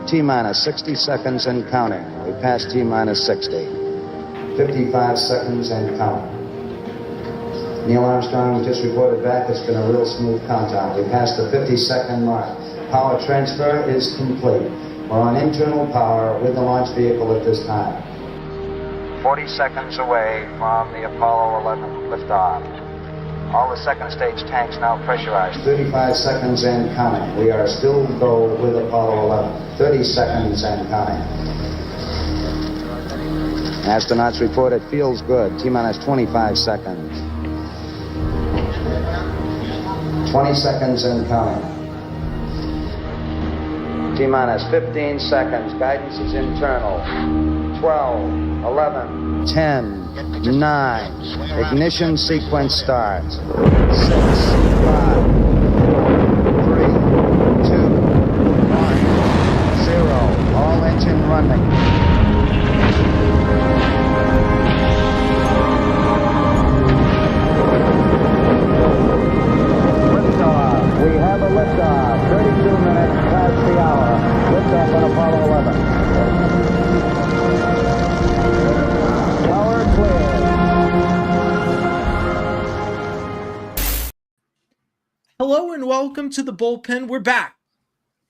T-minus 60 seconds and counting. We passed T-minus 60. 55 seconds and counting. Neil Armstrong just reported back. It's been a real smooth countdown. We passed the 50-second mark. Power transfer is complete. We're on internal power with the launch vehicle at this time. 40 seconds away from the Apollo 11 liftoff. All the second stage tanks now pressurized. 35 seconds and counting. We are still go with Apollo 11. 30 seconds and counting. Astronauts report it feels good. T-minus 25 seconds. 20 seconds and counting. T-minus 15 seconds. Guidance is internal. 12, 11, 10, 9. Ignition sequence starts. 6, 5, 4, 3, 2, 1, 0. All engine running. We have a liftoff, 32 minutes past the hour. Liftoff on Apollo 11. Power clear. Hello and welcome to the Bullpen. We're back.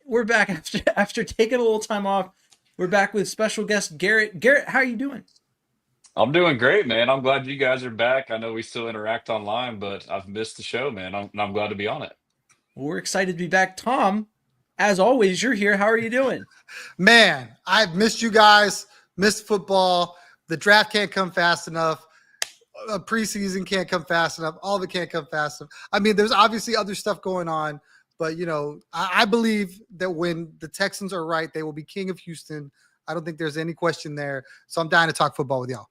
We're back after taking a little time off. We're back with special guest Garrett. Garrett, how are you doing? I'm doing great, man. I'm glad you guys are back. I know we still interact online, but I've missed the show, man. I'm glad to be on it. We're excited to be back. Tom, as always, you're here. How are you doing? Man, I've missed you guys, missed football. The draft can't come fast enough. Preseason can't come fast enough. All of it can't come fast enough. I mean, there's obviously other stuff going on, but, you know, I believe that when the Texans are right, they will be king of Houston. I don't think there's any question there. So I'm dying to talk football with y'all.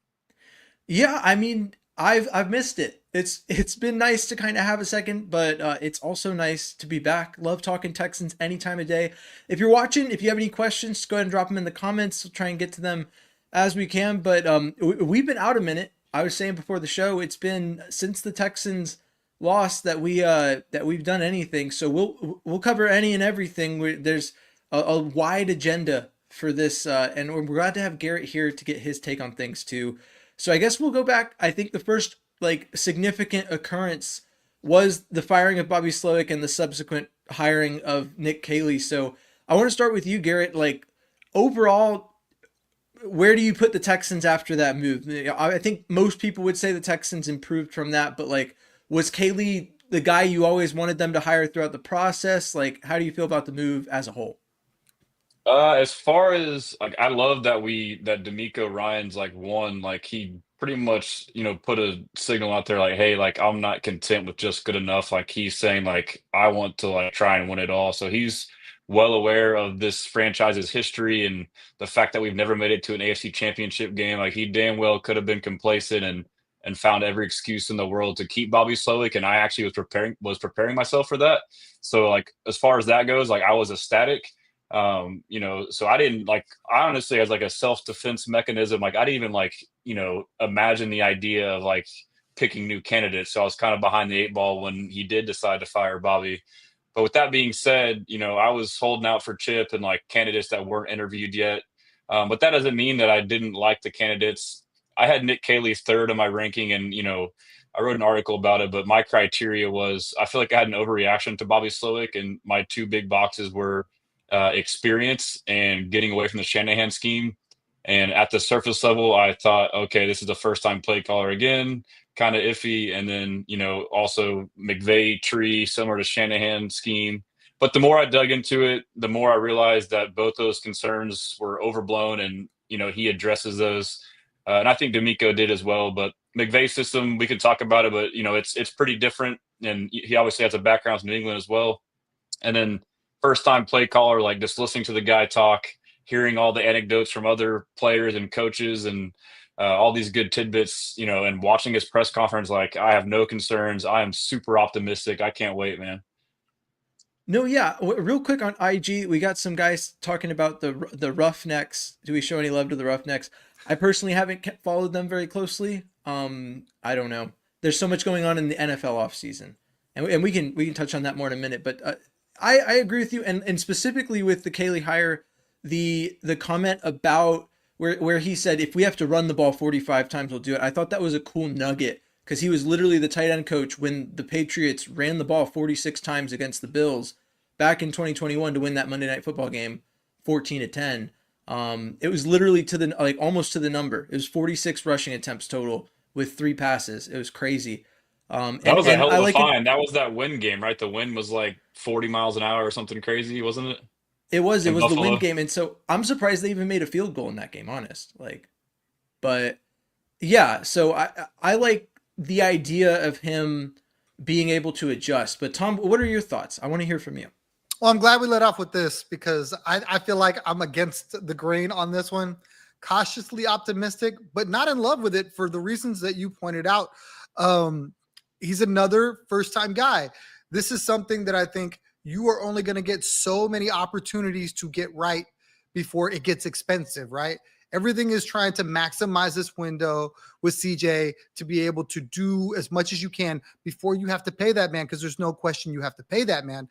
Yeah, I mean, I've missed it. It's been nice to kind of have a second, but it's also nice to be back. Love talking Texans any time of day. If you're watching, if you have any questions, go ahead and drop them in the comments. We'll try and get to them as we can. But we've been out a minute. I was saying before the show, it's been since the Texans lost that we've done anything. So we'll cover any and everything. There's a wide agenda for this, and we're glad to have Garrett here to get his take on things too. So I guess we'll go back. I think the first significant occurrence was the firing of Bobby Slowick and the subsequent hiring of Nick Caley. So I want to start with you, Garrett. Overall, where do you put the Texans after that move? I think most people would say the Texans improved from that, but was Caley the guy you always wanted them to hire throughout the process? How do you feel about the move as a whole? As far as I love that D'Amico Ryan's won. He pretty much put a signal out there hey, I'm not content with just good enough. He's saying I want to try and win it all. So he's well aware of this franchise's history and the fact that we've never made it to an AFC Championship game. He damn well could have been complacent and found every excuse in the world to keep Bobby Slowick, and I actually was preparing myself for that. So as far as that goes, I was ecstatic. So I didn't I honestly, as a self-defense mechanism, I didn't even imagine the idea of picking new candidates. So I was kind of behind the eight ball when he did decide to fire Bobby. But with that being said, I was holding out for Chip and candidates that weren't interviewed yet. But that doesn't mean that I didn't like the candidates. I had Nick Caley third in my ranking, and I wrote an article about it, but my criteria was I feel like I had an overreaction to Bobby Slowick, and my two big boxes were experience and getting away from the Shanahan scheme. And at the surface level, I thought, okay, this is the first time play caller again, kind of iffy. And then, also McVay tree, similar to Shanahan scheme. But the more I dug into it, the more I realized that both those concerns were overblown, and, he addresses those. And I think D'Amico did as well. But McVay's system, we could talk about it, but, it's pretty different. And he obviously has a background in New England as well. And then first time play caller, just listening to the guy talk, hearing all the anecdotes from other players and coaches and all these good tidbits, and watching his press conference, I have no concerns. I am super optimistic. I can't wait, man. No, yeah. Real quick on IG, we got some guys talking about the Roughnecks. Do we show any love to the Roughnecks? I personally haven't followed them very closely. I don't know. There's so much going on in the NFL offseason. And we can touch on that more in a minute. But I agree with you. And specifically with the Caley hire, the comment about where he said if we have to run the ball 45 times, we'll do it. I thought that was a cool nugget because he was literally the tight end coach when the Patriots ran the ball 46 times against the Bills back in 2021 to win that Monday Night Football game, 14-10. It was literally to the like almost to the number. It was 46 rushing attempts total with 3 passes. It was crazy. That was a hell I of a like it. find. That was that wind game, right? The wind was like 40 miles an hour or something crazy, wasn't it? It In was the win Buffalo. game, and so I'm surprised they even made a field goal in that game. Honest, like, but yeah. So I like the idea of him being able to adjust. But Tom, what are your thoughts? I want to hear from you. Well, I'm glad we let off with this because I feel like I'm against the grain on this one. Cautiously optimistic, but not in love with it for the reasons that you pointed out. Um, he's another first time guy. This is something that I think you are only going to get so many opportunities to get right before it gets expensive, right? Everything is trying to maximize this window with CJ to be able to do as much as you can before you have to pay that man, because there's no question you have to pay that man.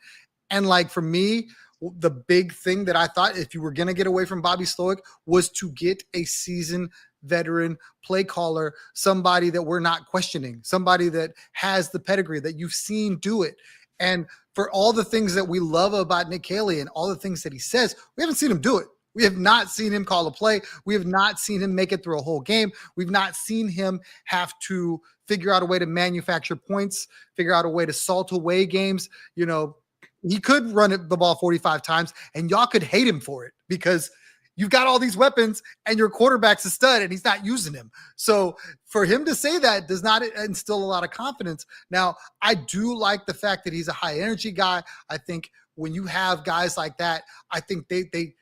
And like for me, the big thing that I thought if you were going to get away from Bobby Slowick was to get a seasoned veteran play caller, somebody that we're not questioning, somebody that has the pedigree that you've seen do it. And for all the things that we love about Nick Caley and all the things that he says, we haven't seen him do it. We have not seen him call a play. We have not seen him make it through a whole game. We've not seen him have to figure out a way to manufacture points, figure out a way to salt away games. You know, he could run the ball 45 times and y'all could hate him for it because you've got all these weapons and your quarterback's a stud and he's not using them. So for him to say that does not instill a lot of confidence. Now, I do like the fact that he's a high energy guy. I think when you have guys like that, I think they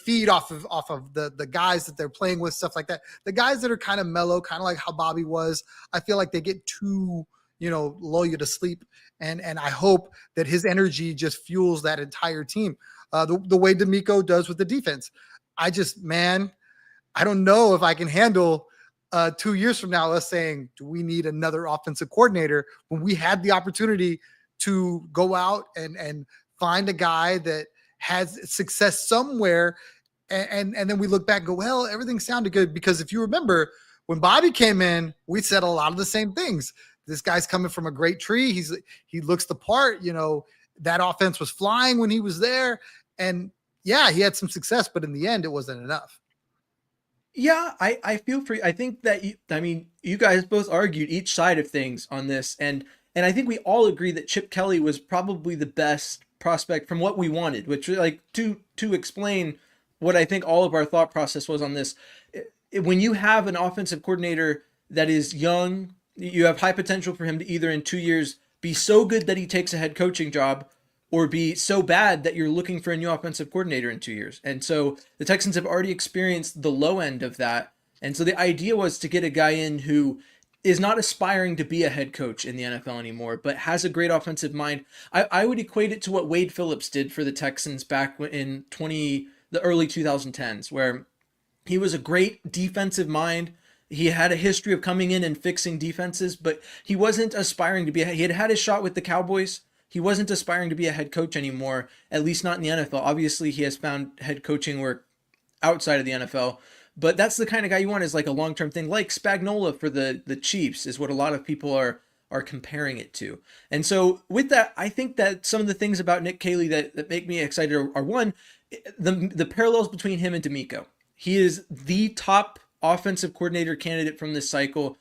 feed off of the guys that they're playing with, stuff like that. The guys that are kind of mellow, kind of like how Bobby was, I feel like they get too, lull you to sleep. And I hope that his energy just fuels that entire team. The way D'Amico does with the defense. I don't know if I can handle 2 years from now us saying, do we need another offensive coordinator when we had the opportunity to go out and find a guy that has success somewhere. And then we look back and go, well, everything sounded good. Because if you remember, when Bobby came in, we said a lot of the same things. This guy's coming from a great tree. He looks the part. That offense was flying when he was there. And yeah, he had some success, but in the end, it wasn't enough. Yeah, I feel free. I think that you guys both argued each side of things on this, and I think we all agree that Chip Kelly was probably the best prospect from what we wanted, which like to explain what I think all of our thought process was on this. When you have an offensive coordinator that is young, you have high potential for him to either in 2 years be so good that he takes a head coaching job or be so bad that you're looking for a new offensive coordinator in 2 years. And so the Texans have already experienced the low end of that. And so the idea was to get a guy in who is not aspiring to be a head coach in the NFL anymore, but has a great offensive mind. I would equate it to what Wade Phillips did for the Texans back in the early 2010s, where he was a great defensive mind. He had a history of coming in and fixing defenses, but he wasn't aspiring to be. He had had his shot with the Cowboys. He wasn't aspiring to be a head coach anymore, at least not in the NFL. Obviously, he has found head coaching work outside of the NFL, but that's the kind of guy you want, is like a long-term thing, like Spagnuolo for the Chiefs is what a lot of people are comparing it to. And so with that, I think that some of the things about Nick Caley that make me excited are one, the parallels between him and D'Amico. He is the top offensive coordinator candidate from this cycle.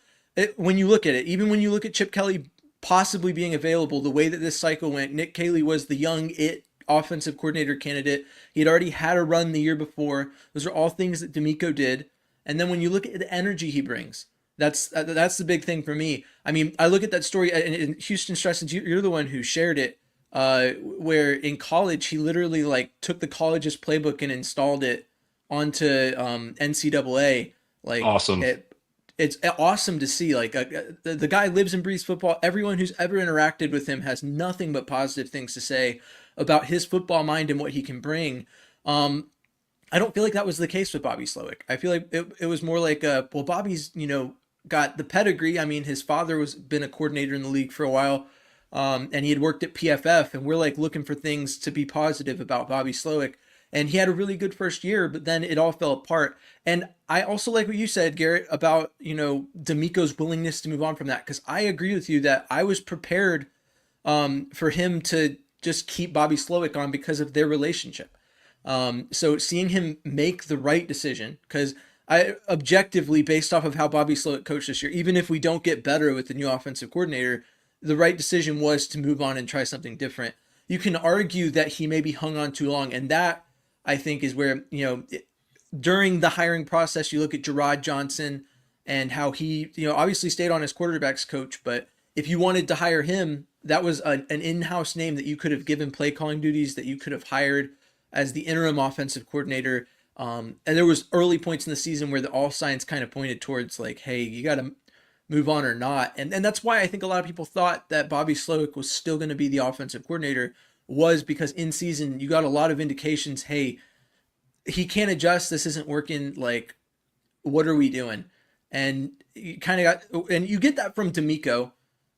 When you look at it, even when you look at Chip Kelly possibly being available, the way that this cycle went, Nick Caley was the young offensive coordinator candidate. He had already had a run the year before. Those are all things that D'Amico did. And then when you look at the energy he brings, that's the big thing for me. I mean, I look at that story in Houston Stressans. You're the one who shared it, where in college he literally like took the college's playbook and installed it onto NCAA. Like Awesome. It's awesome to see. Like the guy lives and breathes football. Everyone who's ever interacted with him has nothing but positive things to say about his football mind and what he can bring. I don't feel like that was the case with Bobby Slowick. I feel like it was more like, well, Bobby's, got the pedigree. I mean, his father been a coordinator in the league for a while, and he had worked at PFF, and we're like looking for things to be positive about Bobby Slowick. And he had a really good first year, but then it all fell apart. And I also like what you said, Garrett, about, DeMeco's willingness to move on from that. Because I agree with you that I was prepared for him to just keep Bobby Slowick on because of their relationship. So seeing him make the right decision, because I objectively, based off of how Bobby Slowick coached this year, even if we don't get better with the new offensive coordinator, the right decision was to move on and try something different. You can argue that he maybe hung on too long, and that I think is where, during the hiring process, you look at Gerard Johnson and how he, obviously stayed on as quarterbacks coach, but if you wanted to hire him, that was an in-house name that you could have given play calling duties, that you could have hired as the interim offensive coordinator. And there was early points in the season where all signs kind of pointed towards like, hey, you got to move on or not. And that's why I think a lot of people thought that Bobby Slowick was still going to be the offensive coordinator, was because in season you got a lot of indications, hey, he can't adjust. This isn't working. Like, what are we doing? And you kind of got, and you get that from DeMeco.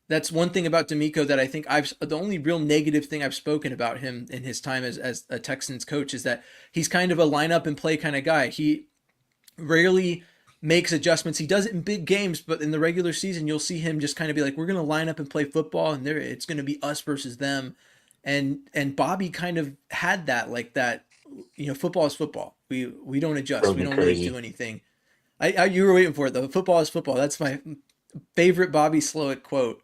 That's one thing about DeMeco that I think the only real negative thing I've spoken about him in his time as a Texans coach is that he's kind of a line up and play kind of guy. He rarely makes adjustments. He does it in big games, but in the regular season, you'll see him just kind of be like, we're going to line up and play football, and it's going to be us versus them. And Bobby kind of had that, like that, football is football. We don't adjust. We don't really do anything. You were waiting for it though. Football is football. That's my favorite Bobby Slowick quote.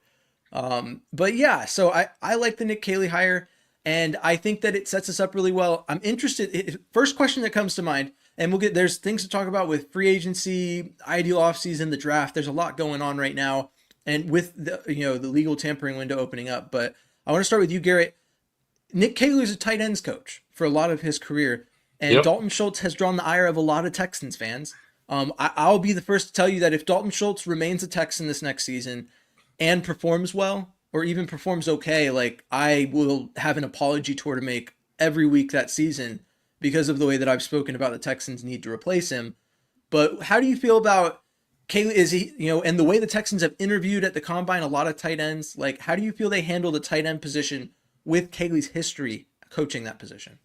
But yeah, so I like the Nick Caley hire, and I think that it sets us up really well. I'm interested. First question that comes to mind, and there's things to talk about with free agency, ideal offseason, the draft. There's a lot going on right now, and with the legal tampering window opening up. But I want to start with you, Garrett. Nick Caley is a tight ends coach for a lot of his career, and Yep. Dalton Schultz has drawn the ire of a lot of Texans fans. I'll be the first to tell you that if Dalton Schultz remains a Texan this next season and performs well, or even performs okay, like, I will have an apology tour to make every week that season because of the way that I've spoken about the Texans need to replace him. But how do you feel about Caley? Is he, and the way the Texans have interviewed at the combine a lot of tight ends, like, how do you feel they handle the tight end position with Caley's history coaching that position?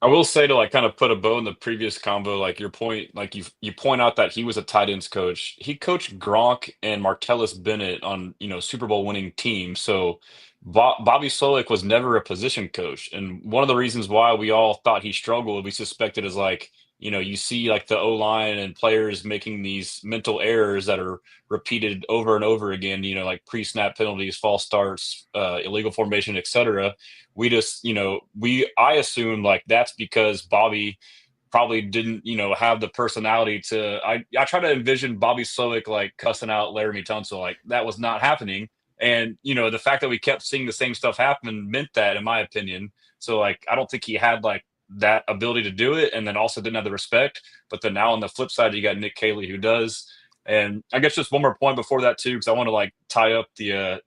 I will say, to like kind of put a bow in the previous combo, like your point, like you point out that he was a tight ends coach. He coached Gronk and Martellus Bennett on, Super Bowl winning teams. So Bobby Slowick was never a position coach. And one of the reasons why we all thought he struggled, we suspected, is like, you see like the O-line and players making these mental errors that are repeated over and over again, like pre-snap penalties, false starts, illegal formation, etc. We just, I assume like that's because Bobby probably didn't, have the personality to. I try to envision Bobby Slowick like cussing out Laramie Tunsil. Like, that was not happening. And, the fact that we kept seeing the same stuff happen meant that, in my opinion. So, like, I don't think he had like that ability to do it, and then also didn't have the respect. But then now on the flip side, you got Nick Caley, who does. And I guess just one more point before that too, because I want to like tie up the,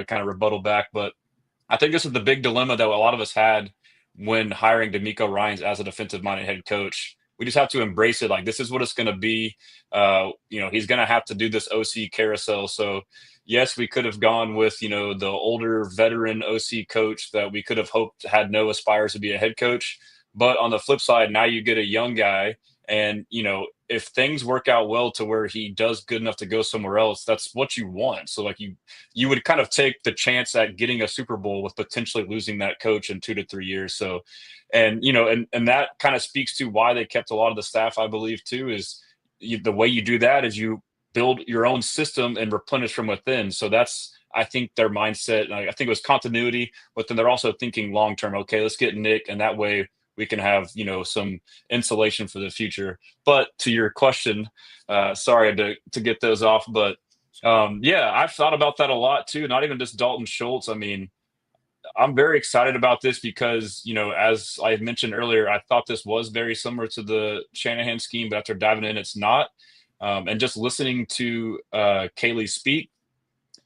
kind of rebuttal back. But I think this is the big dilemma that a lot of us had when hiring DeMeco Ryans as a defensive-minded head coach. We just have to embrace it. Like, this is what it's going to be. He's going to have to do this OC carousel. So, yes, we could have gone with, the older veteran OC coach that we could have hoped had no aspires to be a head coach. But on the flip side, now you get a young guy, and, if things work out well to where he does good enough to go somewhere else, that's what you want. So like you would kind of take the chance at getting a Super Bowl with potentially losing that coach in 2 to 3 years. So, and, and that kind of speaks to why they kept a lot of the staff, I believe too, is the way you do that is you build your own system and replenish from within. So that's, I think, their mindset. I think it was continuity, but then they're also thinking long-term, okay, let's get Nick. And that way we can have, some insulation for the future. But to your question, sorry to get those off, but yeah, I've thought about that a lot too. Not even just Dalton Schultz. I mean, I'm very excited about this because, as I mentioned earlier, I thought this was very similar to the Shanahan scheme, but after diving in, it's not. And just listening to Caley speak,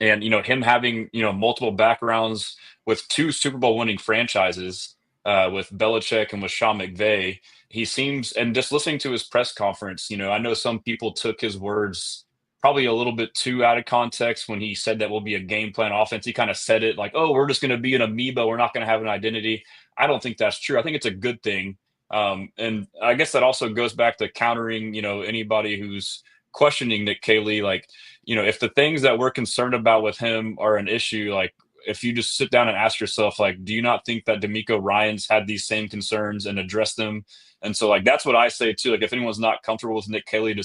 and, him having, multiple backgrounds with 2 Super Bowl winning franchises, with Belichick and with Sean McVay, he seems, and just listening to his press conference, I know some people took his words probably a little bit too out of context when he said that we'll be a game plan offense. He kind of said it like, oh, we're just going to be an amoeba. We're not going to have an identity. I don't think that's true. I think it's a good thing. And I guess that also goes back to countering, anybody who's questioning Nick Caley. Like, if the things that we're concerned about with him are an issue, like if you just sit down and ask yourself, like, do you not think that D'Amico Ryans had these same concerns and addressed them? And so, like, that's what I say too. Like, if anyone's not comfortable with Nick Caley,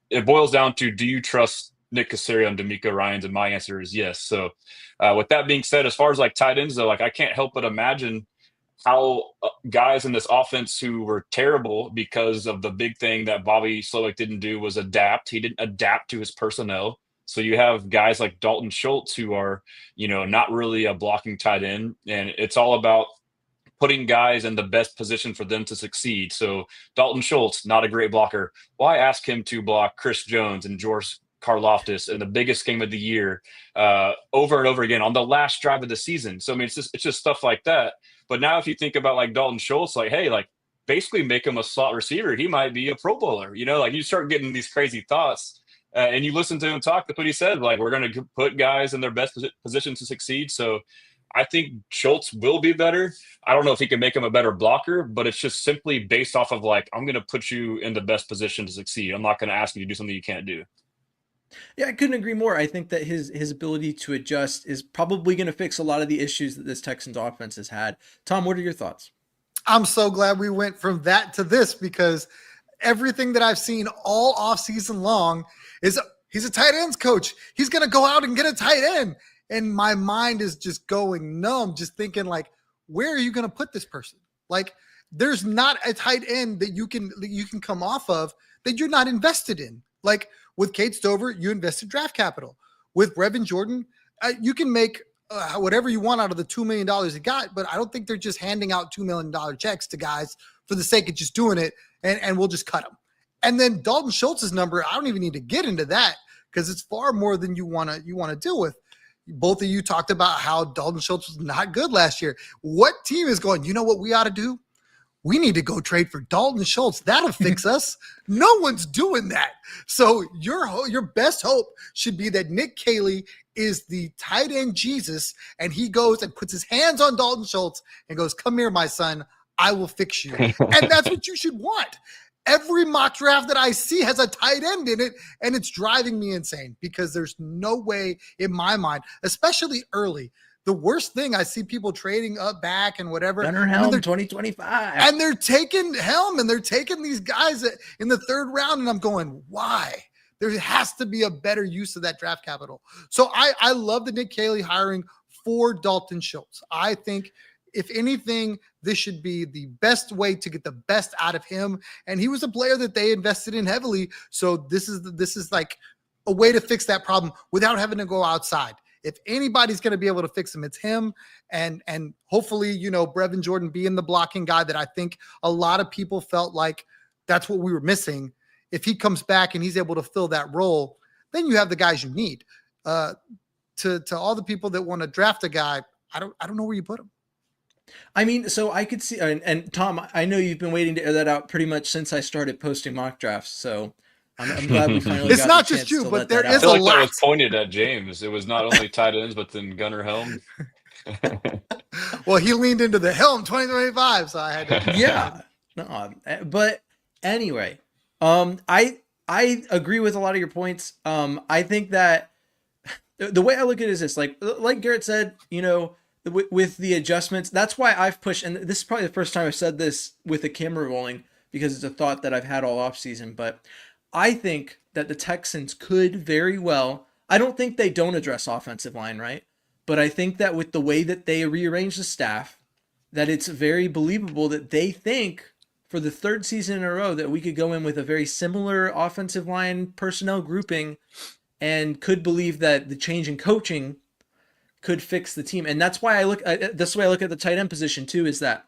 it boils down to, do you trust Nick Caserio and D'Amico Ryans? And my answer is yes. So, with that being said, as far as like tight ends though, like I can't help but imagine how guys in this offense who were terrible because of the big thing that Bobby Slowick didn't do was adapt. He didn't adapt to his personnel. So you have guys like Dalton Schultz who are, not really a blocking tight end, and it's all about putting guys in the best position for them to succeed. So Dalton Schultz, not a great blocker. Why ask him to block Chris Jones and George Karlaftis in the biggest game of the year over and over again on the last drive of the season? So I mean, it's just stuff like that. But now if you think about like Dalton Schultz, like, hey, like basically make him a slot receiver. He might be a Pro Bowler. Like you start getting these crazy thoughts. And you listen to him talk. That's what he said. Like, we're going to put guys in their best position to succeed. So I think Schultz will be better. I don't know if he can make him a better blocker, but it's just simply based off of like, I'm going to put you in the best position to succeed. I'm not going to ask you to do something you can't do. Yeah, I couldn't agree more. I think that his ability to adjust is probably going to fix a lot of the issues that this Texans offense has had. Tom, what are your thoughts? I'm so glad we went from that to this, because everything that I've seen all offseason long is he's a tight ends coach. He's going to go out and get a tight end. And my mind is just going numb, just thinking like, where are you going to put this person? Like, there's not a tight end that you can come off of that you're not invested in. Like with Kate Stover, you invested draft capital. With Brevin Jordan, you can make whatever you want out of the $2 million you got, but I don't think they're just handing out $2 million checks to guys for the sake of just doing it, and we'll just cut them. And then Dalton Schultz's number, I don't even need to get into that because it's far more than you want to deal with. Both of you talked about how Dalton Schultz was not good last year. What team is going, you know what we ought to do? We need to go trade for Dalton Schultz. That'll fix us. No one's doing that. So your best hope should be that Nick Caley is the tight end Jesus, and he goes and puts his hands on Dalton Schultz and goes, come here, my son, I will fix you. And that's what you should want. Every mock draft that I see has a tight end in it, and it's driving me insane because there's no way in my mind, especially early. The worst thing, I see people trading up back and whatever. Gunnar Helm 2025. And they're taking Helm and they're taking these guys in the third round. And I'm going, why? There has to be a better use of that draft capital. So I love the Nick Caley hiring for Dalton Schultz. I think if anything, this should be the best way to get the best out of him. And he was a player that they invested in heavily. So this is like a way to fix that problem without having to go outside. If anybody's going to be able to fix him, it's him. And hopefully, Brevin Jordan being the blocking guy that I think a lot of people felt like that's what we were missing. If he comes back and he's able to fill that role, then you have the guys you need. To all the people that want to draft a guy, I don't know where you put him. I mean, so I could see, and Tom, I know you've been waiting to air that out pretty much since I started posting mock drafts. So I'm glad we finally it's got not the just chance you, to but let there that is I out. feel like a that lot. was pointed at James. It was not only tight ends, but then Gunnar Helm. Well, he leaned into the Helm 2025, so I had to. Yeah. No, but anyway, I agree with a lot of your points. I think that the way I look at it is this, like Garrett said, with the adjustments, that's why I've pushed, and this is probably the first time I've said this with the camera rolling because it's a thought that I've had all off season, but I think that the Texans could very well, I don't think they don't address offensive line, right? But I think that with the way that they rearrange the staff, that it's very believable that they think for the third season in a row that we could go in with a very similar offensive line personnel grouping and could believe that the change in coaching could fix the team. And that's why that's the way I look at the tight end position too, is that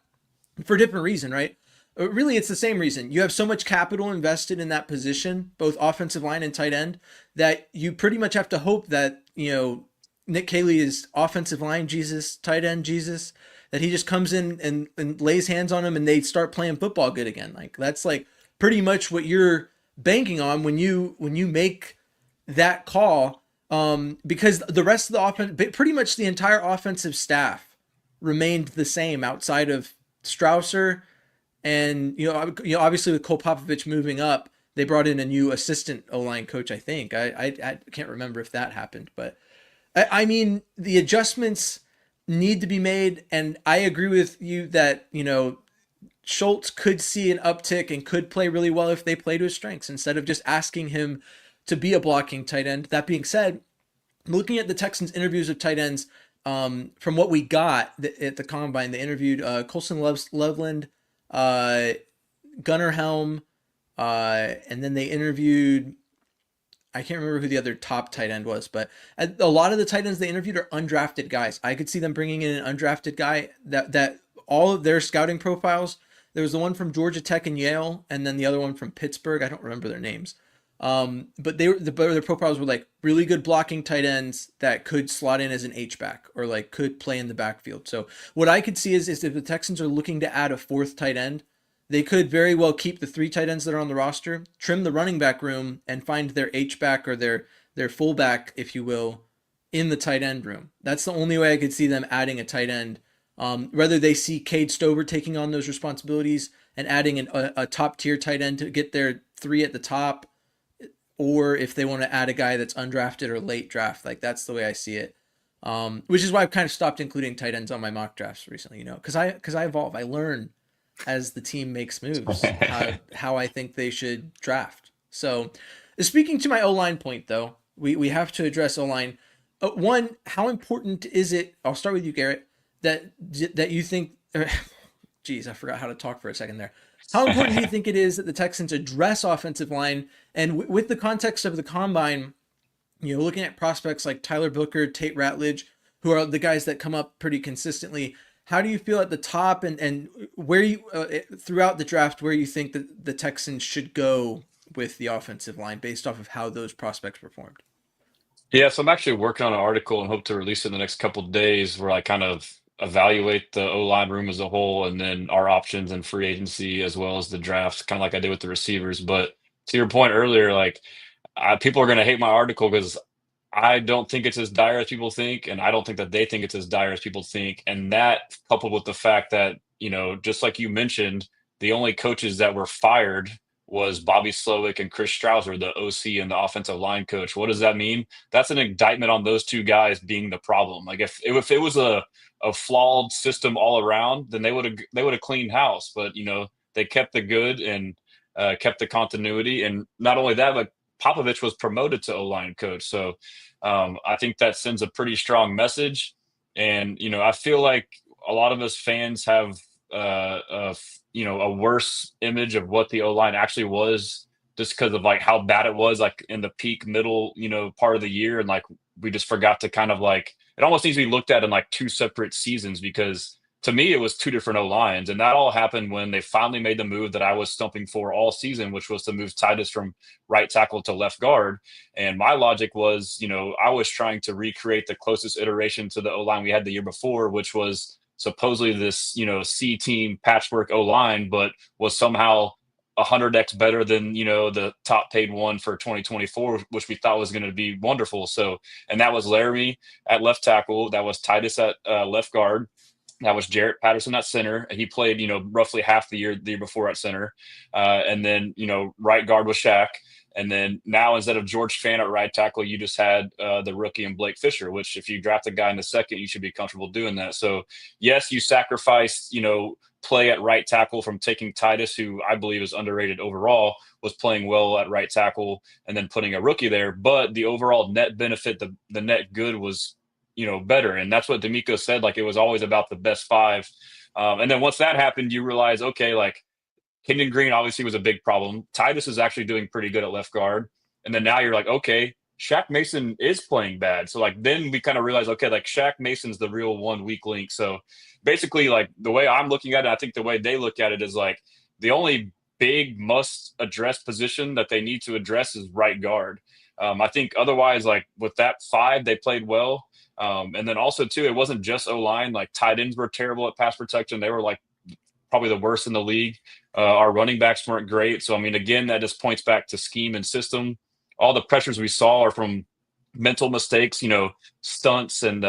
for a different reason, right? Really, it's the same reason. You have so much capital invested in that position, both offensive line and tight end, that you pretty much have to hope that, Nick Caley is offensive line Jesus, tight end Jesus, that he just comes in and lays hands on them and they start playing football good again. Like that's like pretty much what you're banking on when you make that call, because the rest of the offense, pretty much the entire offensive staff remained the same outside of Strausser And obviously with Cole Popovich moving up, they brought in a new assistant O-line coach. I think I can't remember if that happened, but I mean the adjustments need to be made, and I agree with you that Schultz could see an uptick and could play really well if they play to his strengths instead of just asking him to be a blocking tight end. That being said, looking at the Texans' interviews of tight ends, from what we got at the combine, they interviewed Colson Loveland, Gunnar Helm, and then they interviewed, I can't remember who the other top tight end was, but a lot of the tight ends they interviewed are undrafted guys. I could see them bringing in an undrafted guy that all of their scouting profiles. There was the one from Georgia Tech and Yale, and then the other one from Pittsburgh. I don't remember their names. But their profiles were like really good blocking tight ends that could slot in as an H-back or like could play in the backfield. So what I could see is if the Texans are looking to add a fourth tight end, they could very well keep the 3 tight ends that are on the roster, trim the running back room, and find their H-back or their fullback, if you will, in the tight end room. That's the only way I could see them adding a tight end. Whether they see Cade Stover taking on those responsibilities and adding a top-tier tight end to get their 3 at the top, or if they want to add a guy that's undrafted or late draft. Like, that's the way I see it. Which is why I've kind of stopped including tight ends on my mock drafts recently, because I evolve. I learn as the team makes moves how I think they should draft. So speaking to my O-line point, though, we have to address O-line. One, how important is it? I'll start with you, Garrett, that you think, geez, I forgot how to talk for a second there. How important do you think it is that the Texans address offensive line? And with the context of the combine, looking at prospects like Tyler Booker, Tate Ratledge, who are the guys that come up pretty consistently, how do you feel at the top and where you throughout the draft, where you think that the Texans should go with the offensive line based off of how those prospects performed? Yeah, so I'm actually working on an article and hope to release it in the next couple of days where I kind of evaluate the O-line room as a whole and then our options and free agency as well as the drafts, kind of like I did with the receivers. But to your point earlier, like people are going to hate my article because I don't think it's as dire as people think, and I don't think that they think it's as dire as people think. And that coupled with the fact that, just like you mentioned, the only coaches that were fired was Bobby Slowick and Chris Strouser, the OC and the offensive line coach. What does that mean? That's an indictment on those 2 guys being the problem. Like if it was a flawed system all around, then they would have cleaned house. But they kept the good and kept the continuity. And not only that, but Popovich was promoted to O-line coach. So I think that sends a pretty strong message. And I feel like a lot of us fans have a worse image of what the O-line actually was just because of like how bad it was like in the peak middle, part of the year. And like, we just forgot to kind of like, it almost needs to be looked at in like 2 separate seasons because to me, it was 2 different O-lines. And that all happened when they finally made the move that I was stumping for all season, which was to move Titus from right tackle to left guard. And my logic was, I was trying to recreate the closest iteration to the O-line we had the year before, which was supposedly this, C team patchwork O-line, but was somehow 100x better than, the top paid one for 2024, which we thought was going to be wonderful. So, and that was Laramie at left tackle. That was Titus at left guard. That was Jarrett Patterson at center. He played, roughly half the year before at center. And then, right guard was Shaq. And then now instead of George Fant at right tackle, you just had the rookie and Blake Fisher, which if you draft a guy in the second, you should be comfortable doing that. So, yes, you sacrificed, play at right tackle from taking Titus, who I believe is underrated overall, was playing well at right tackle, and then putting a rookie there. But the overall net benefit, the net good was better. And that's what D'Amico said. Like, it was always about the best 5. And then once that happened, you realize, okay, like Kendon Green obviously was a big problem. Titus is actually doing pretty good at left guard. And then now you're like, okay, Shaq Mason is playing bad. So like, then we kind of realize, okay, like Shaq Mason's the real one weak link. So basically like the way I'm looking at it, I think the way they look at it is like the only big must address position that they need to address is right guard. I think otherwise, like with that 5, they played well. And then also too, it wasn't just O-line, like tight ends were terrible at pass protection. They were like probably the worst in the league. Our running backs weren't great. So, I mean, again, that just points back to scheme and system. All the pressures we saw are from mental mistakes, stunts and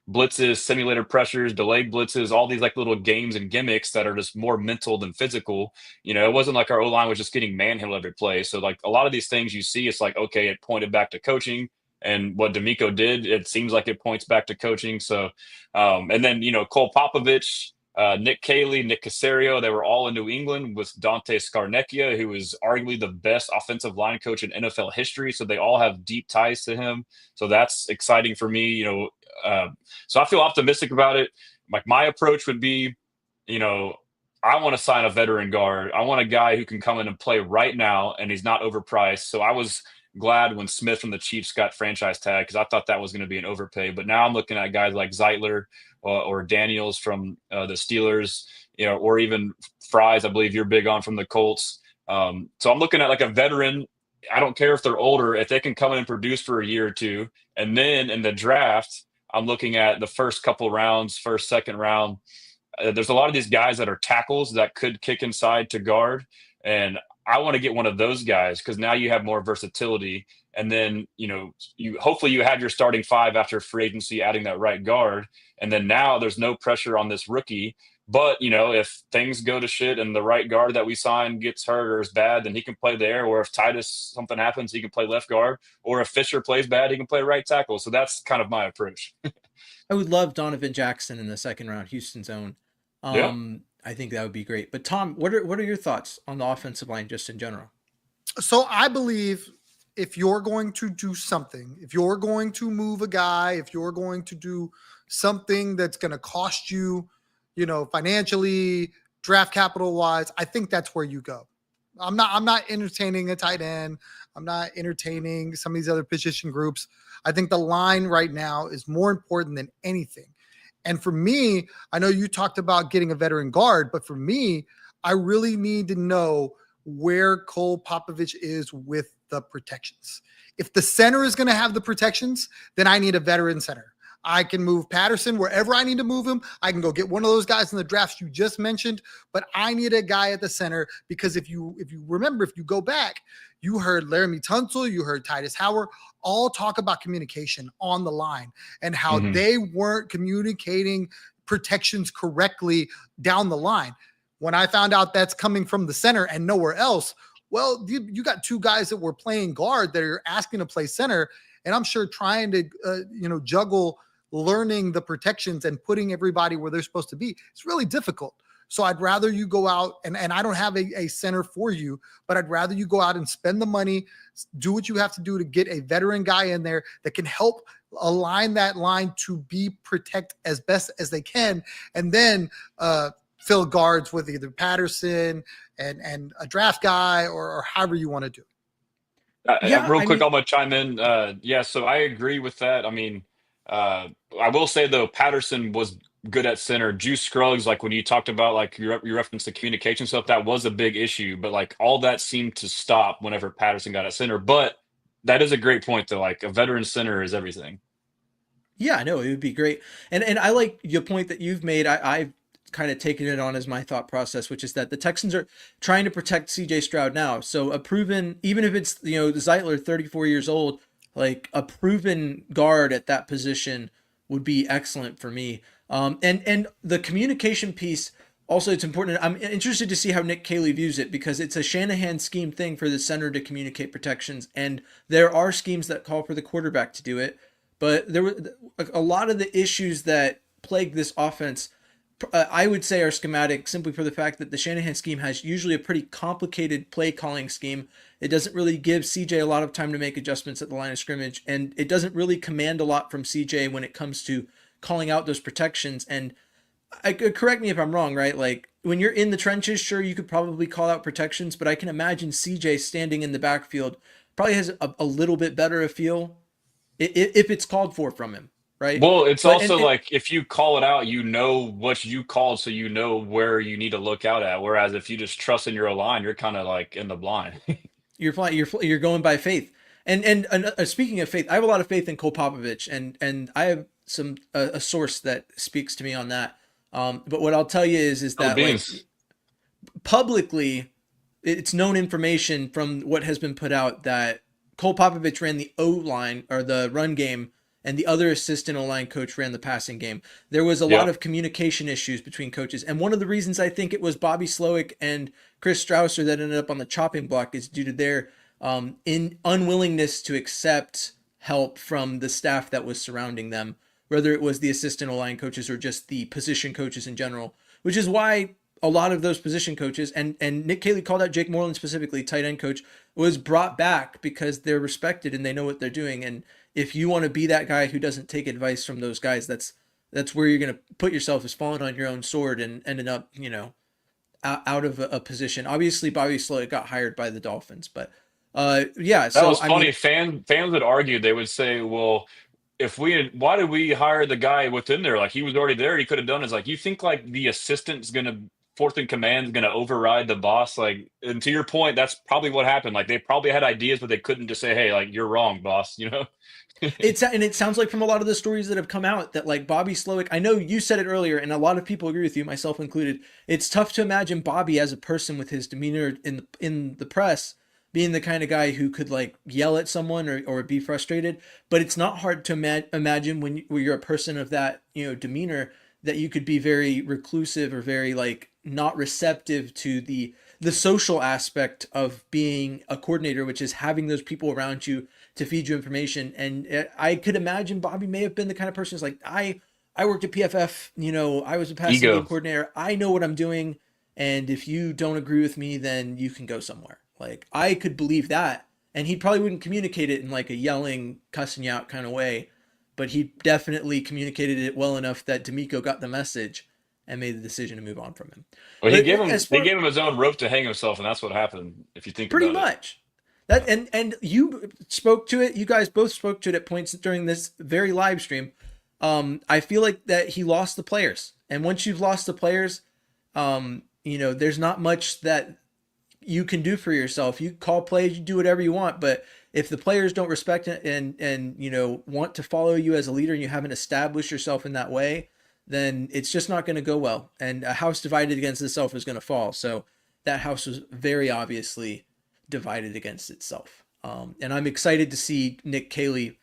blitzes, simulated pressures, delayed blitzes, all these like little games and gimmicks that are just more mental than physical. It wasn't like our O line was just getting manhandled every play. So like a lot of these things you see, it's like, okay, it pointed back to coaching. And what D'Amico did, it seems like it points back to coaching. So, and then, Cole Popovich, Nick Caley, Nick Caserio, they were all in New England with Dante Scarnecchia, who is arguably the best offensive line coach in NFL history. So they all have deep ties to him. So that's exciting for me, so I feel optimistic about it. Like my approach would be, I want to sign a veteran guard. I want a guy who can come in and play right now, and he's not overpriced. So I was glad when Smith from the Chiefs got franchise tag because I thought that was going to be an overpay. But now I'm looking at guys like Zeitler or Daniels from the Steelers, or even Fries, I believe you're big on from the Colts. So I'm looking at like a veteran. I don't care if they're older, if they can come in and produce for a year or two. And then in the draft, I'm looking at the first couple rounds, first, second round. There's a lot of these guys that are tackles that could kick inside to guard. And I want to get one of those guys because now you have more versatility. And then, you hopefully you have your starting five after free agency, adding that right guard. And then now there's no pressure on this rookie. But, if things go to shit and the right guard that we sign gets hurt or is bad, then he can play there. Or if Titus, something happens, he can play left guard. Or if Fisher plays bad, he can play right tackle. So that's kind of my approach. I would love Donovan Jackson in the second round, Houston's own. Yeah. I think that would be great. But Tom, what are your thoughts on the offensive line just in general? So I believe if you're going to do something, if you're going to move a guy, if you're going to do something that's going to cost you, financially, draft capital wise, I think that's where you go. I'm not entertaining a tight end. I'm not entertaining some of these other position groups. I think the line right now is more important than anything. And for me, I know you talked about getting a veteran guard, but for me, I really need to know where Cole Popovich is with the protections. If the center is going to have the protections, then I need a veteran center. I can move Patterson wherever I need to move him. I can go get one of those guys in the drafts you just mentioned, but I need a guy at the center because if you remember, if you go back, you heard Laramie Tunsil, you heard Titus Howard all talk about communication on the line and how they weren't communicating protections correctly down the line. When I found out that's coming from the center and nowhere else, well, you got two guys that were playing guard that are asking to play center, and I'm sure trying to juggle learning the protections and putting everybody where they're supposed to be. It's really difficult. So I'd rather you go out and I don't have a center for you, but I'd rather you go out and spend the money, do what you have to do to get a veteran guy in there that can help align that line to be protect as best as they can. And then fill guards with either Patterson and a draft guy or however you want to do it. Real quick, I'm going to chime in. So I agree with that. I mean, I will say, though, Patterson was good at center. Juice Scruggs, like when you talked about, like you referenced the communication stuff, that was a big issue. But like all that seemed to stop whenever Patterson got at center. But that is a great point, though. Like a veteran center is everything. Yeah, I know it would be great. And I like your point that you've made. I've kind of taken it on as my thought process, which is that the Texans are trying to protect CJ Stroud now. So a proven, even if it's, Zeitler, 34 years old, like a proven guard at that position would be excellent for me. And the communication piece, also it's important. I'm interested to see how Nick Caley views it because it's a Shanahan scheme thing for the center to communicate protections. And there are schemes that call for the quarterback to do it. But there were a lot of the issues that plague this offense, I would say, are schematic simply for the fact that the Shanahan scheme has usually a pretty complicated play calling scheme. It doesn't really give CJ a lot of time to make adjustments at the line of scrimmage, and it doesn't really command a lot from CJ when it comes to calling out those protections. And correct me if I'm wrong, right? Like when you're in the trenches, sure, you could probably call out protections, but I can imagine CJ standing in the backfield probably has a little bit better a feel if it's called for from him. Right. Well, it's also like if you call it out, you know what you called, so you know where you need to look out at. Whereas if you just trust in your line, you're kind of like in the blind. You're going by faith. And speaking of faith, I have a lot of faith in Cole Popovich, and I have a source that speaks to me on that. But what I'll tell you is that like, publicly, it's known information from what has been put out that Cole Popovich ran the O line or the run game, and the other assistant O-line coach ran the passing game. There was a lot Yeah. of communication issues between coaches. And one of the reasons I think it was Bobby Slowick and Chris Strausser that ended up on the chopping block is due to their unwillingness to accept help from the staff that was surrounding them, whether it was the assistant O-line coaches or just the position coaches in general, which is why a lot of those position coaches, and Nick Caley called out Jake Moreland specifically, tight end coach, was brought back because they're respected and they know what they're doing. And if you want to be that guy who doesn't take advice from those guys, that's where you're going to put yourself, is falling on your own sword and ending up, out of a position. Obviously, Bobby Slowick got hired by the Dolphins, but yeah. That So was I funny. mean, Fans would argue. They would say, "Well, why did we hire the guy within there? Like he was already there. He could have done." It's like you think like the assistant's gonna fourth in command is gonna override the boss. Like, and to your point, that's probably what happened. Like they probably had ideas, but they couldn't just say, "Hey, like you're wrong, boss." You know? it sounds like from a lot of the stories that have come out that like Bobby Slowick, I know you said it earlier, and a lot of people agree with you, myself included. It's tough to imagine Bobby as a person with his demeanor in the press being the kind of guy who could like yell at someone or be frustrated. But it's not hard to imagine when you're a person of that demeanor that you could be very reclusive or very like not receptive to the social aspect of being a coordinator, which is having those people around you to feed you information. And I could imagine Bobby may have been the kind of person who's like, I worked at PFF, I was a passing game Ego. coordinator. I know what I'm doing. And if you don't agree with me, then you can go somewhere. Like I could believe that. And he probably wouldn't communicate it in like a yelling, cussing you out kind of way. But he definitely communicated it well enough that D'Amico got the message and made the decision to move on from him. Well, But as they far gave him his own rope to hang himself, and that's what happened. If you think pretty about it. much that, and you spoke to it. You guys both spoke to it at points during this very live stream. I feel like that he lost the players, and once you've lost the players, there's not much that you can do for yourself. You call plays, you do whatever you want, but if the players don't respect it and want to follow you as a leader and you haven't established yourself in that way, then it's just not going to go well. And a house divided against itself is going to fall. So that house was very obviously divided against itself. And I'm excited to see Nick Caley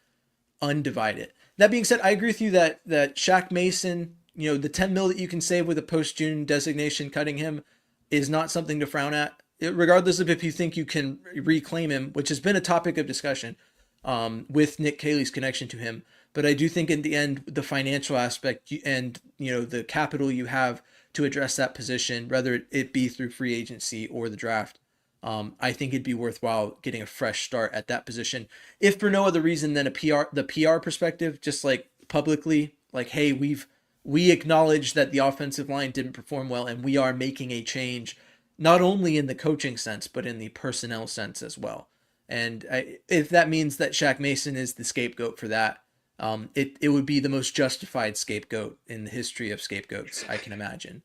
undivide it. That being said, I agree with you that Shaq Mason, the $10 million that you can save with a post-June designation cutting him is not something to frown at. Regardless of if you think you can reclaim him, which has been a topic of discussion with Nick Caley's connection to him. But I do think in the end, the financial aspect and, the capital you have to address that position, whether it be through free agency or the draft, I think it'd be worthwhile getting a fresh start at that position. If for no other reason than the PR perspective, just like publicly, like, hey, we acknowledge that the offensive line didn't perform well and we are making a change, not only in the coaching sense, but in the personnel sense as well. And if that means that Shaq Mason is the scapegoat for that, it would be the most justified scapegoat in the history of scapegoats, I can imagine.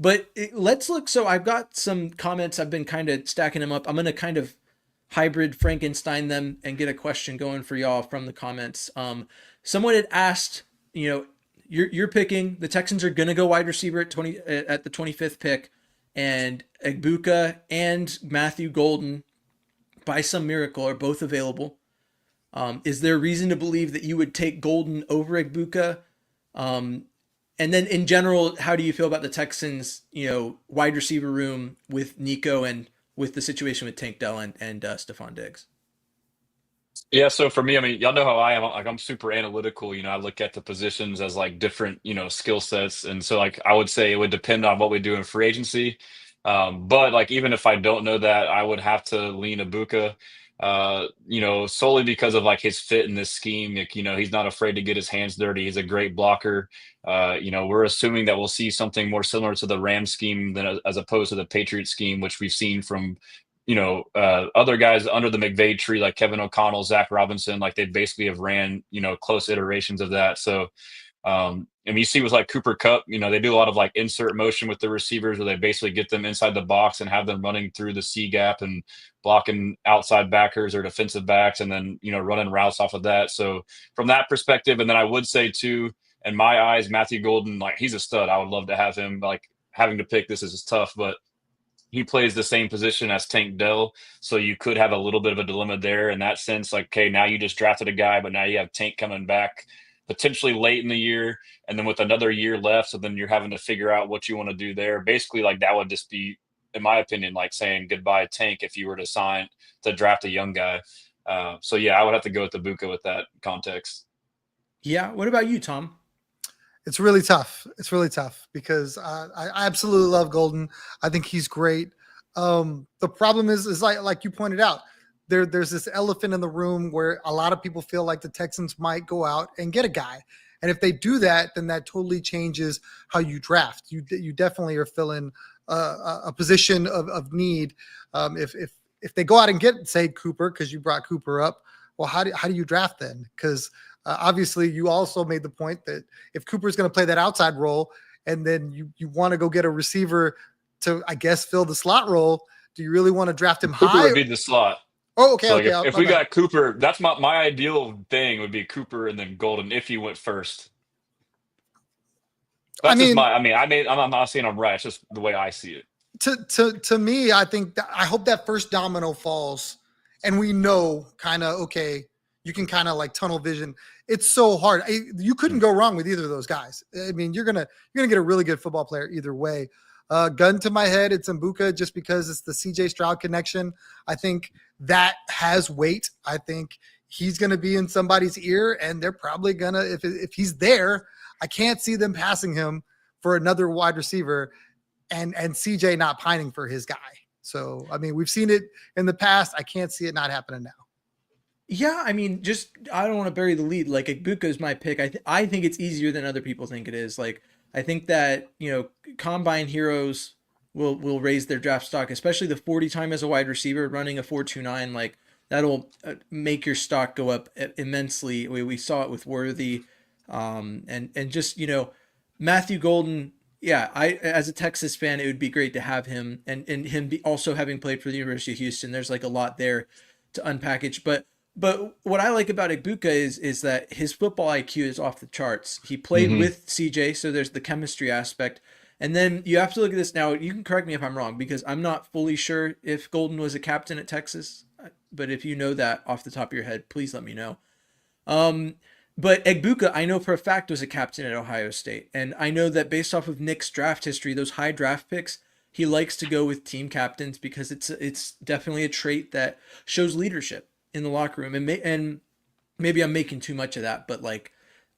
Let's look. So I've got some comments. I've been kind of stacking them up. I'm going to kind of hybrid Frankenstein them and get a question going for y'all from the comments. Someone had asked, you're picking, the Texans are going to go wide receiver at the 25th pick, and Egbuka and Matthew Golden, by some miracle, are both available. Is there reason to believe that you would take Golden over Egbuka? And then in general, how do you feel about the Texans, wide receiver room with Nico and with the situation with Tank Dell and Stephon Diggs? Yeah, so for me, I mean, y'all know how I am. Like, I'm super analytical. I look at the positions as like different, skill sets, and so like I would say it would depend on what we do in free agency. But like even if I don't know that, I would have to lean Ibuka, solely because of like his fit in this scheme. Like, he's not afraid to get his hands dirty. He's a great blocker. We're assuming that we'll see something more similar to the Ram scheme than as opposed to the Patriot scheme, which we've seen from other guys under the McVay tree, like Kevin O'Connell, Zach Robinson, like they basically have ran, close iterations of that. So, and you see with like Cooper Kupp, they do a lot of like insert motion with the receivers where they basically get them inside the box and have them running through the C gap and blocking outside backers or defensive backs and then, running routes off of that. So from that perspective, and then I would say too, in my eyes, Matthew Golden, like he's a stud. I would love to have him. Like having to pick this is tough, but he plays the same position as Tank Dell, so you could have a little bit of a dilemma there in that sense. Like, okay, now you just drafted a guy, but now you have Tank coming back potentially late in the year, and then with another year left, so then you're having to figure out what you want to do there. Basically, like that would just be, in my opinion, like saying goodbye Tank if you were to draft a young guy. So yeah, I would have to go with Ibuka with that context. Yeah. What about you, Tom? It's really tough. It's really tough because I absolutely love Golden. I think he's great. The problem is like you pointed out, there's this elephant in the room where a lot of people feel like the Texans might go out and get a guy. And if they do that, then that totally changes how you draft. You definitely are filling a position of need. If they go out and get, say, Cooper, because you brought Cooper up, well, how do you draft then? Because obviously, you also made the point that if Cooper's going to play that outside role, and then you want to go get a receiver to, I guess, fill the slot role, do you really want to draft him Cooper high? would be the slot. Oh, okay, So okay. if we got Cooper, that's my ideal thing would be Cooper and then Golden if he went first. That's just I'm not saying I'm right. It's just the way I see it. To me, I think I hope that first domino falls, and we know kind of, okay, you can kind of like tunnel vision. It's so hard. You couldn't go wrong with either of those guys. I mean, you're gonna get a really good football player either way. Gun to my head, it's Mbuka just because it's the CJ Stroud connection. I think that has weight. I think he's going to be in somebody's ear, and they're probably going to, if he's there, I can't see them passing him for another wide receiver and CJ not pining for his guy. So, I mean, we've seen it in the past. I can't see it not happening now. Yeah, I mean, I don't want to bury the lead. Like, Ibuka is my pick. I think it's easier than other people think it is. Like, I think that, combine heroes will raise their draft stock, especially the 40 time as a wide receiver running a 4.29. Like, that'll make your stock go up immensely. We saw it with Worthy, and just Matthew Golden. Yeah, as a Texas fan, it would be great to have him and him also having played for the University of Houston. There's like a lot there to unpackage, but what I like about Ibuka is that his football IQ is off the charts. He played with CJ, so there's the chemistry aspect. And then you have to look at this now. You can correct me if I'm wrong, because I'm not fully sure if Golden was a captain at Texas. But if you know that off the top of your head, please let me know. But Egbuka, I know for a fact, was a captain at Ohio State. And I know that based off of Nick's draft history, those high draft picks, he likes to go with team captains because it's definitely a trait that shows leadership in the locker room. And maybe I'm making too much of that, but like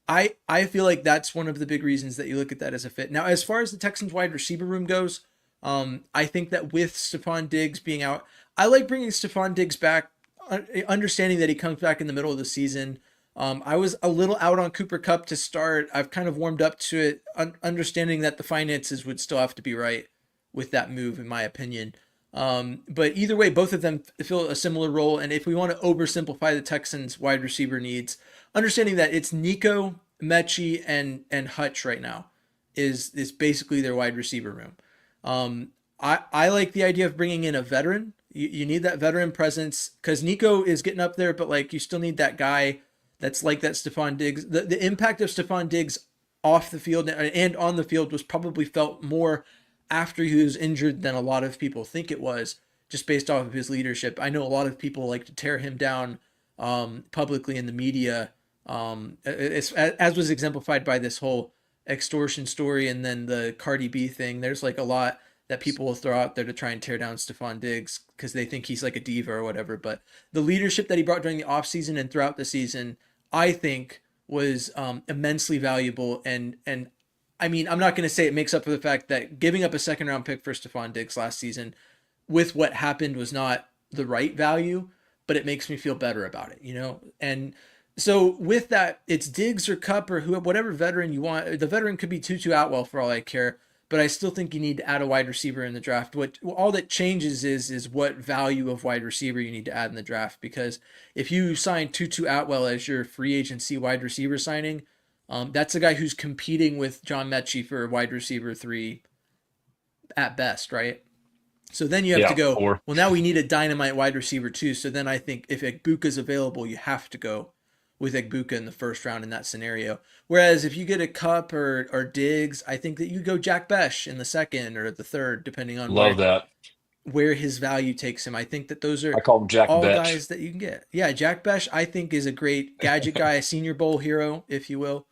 I feel like that's one of the big reasons that you look at that as a fit. Now, as far as the Texans wide receiver room goes, I think that with Stephon Diggs being out, I like bringing Stephon Diggs back, understanding that he comes back in the middle of the season. I was a little out on Cooper Kupp to start. I've kind of warmed up to it, understanding that the finances would still have to be right with that move, in my opinion. But either way, both of them fill a similar role. And if we want to oversimplify the Texans wide receiver needs, understanding that it's Nico, Mechie, and Hutch right now is basically their wide receiver room. I like the idea of bringing in a veteran. You need that veteran presence because Nico is getting up there, but like you still need that guy that's like that Stephon Diggs. The impact of Stephon Diggs off the field and on the field was probably felt more after he was injured than a lot of people think it was, just based off of his leadership. I know a lot of people like to tear him down publicly in the media, as was exemplified by this whole extortion story and then the Cardi B thing. There's like a lot that people will throw out there to try and tear down Stephon Diggs because they think he's like a diva or whatever. But the leadership that he brought during the offseason and throughout the season, I think was immensely valuable. And I mean, I'm not going to say it makes up for the fact that giving up a second round pick for Stephon Diggs last season with what happened was not the right value, but it makes me feel better about it, And so with that, it's Diggs or Kupp or whatever veteran you want. The veteran could be Tutu Atwell for all I care, but I still think you need to add a wide receiver in the draft. All that changes is what value of wide receiver you need to add in the draft, because if you sign Tutu Atwell as your free agency wide receiver signing, that's a guy who's competing with John Mechie for wide receiver 3 at best, right? So then you have to go, well, now we need a dynamite wide receiver 2. So then I think if Egbuka is available, you have to go with Egbuka in the first round in that scenario. Whereas if you get a Kupp or Diggs, I think that you go Jack Besh in the second or the third, depending on Love that. where his value takes him. I think that those I are call him Jack all Betch. guys that you can get. Yeah, Jack Besh, I think, is a great gadget guy, a Senior Bowl hero, if you will.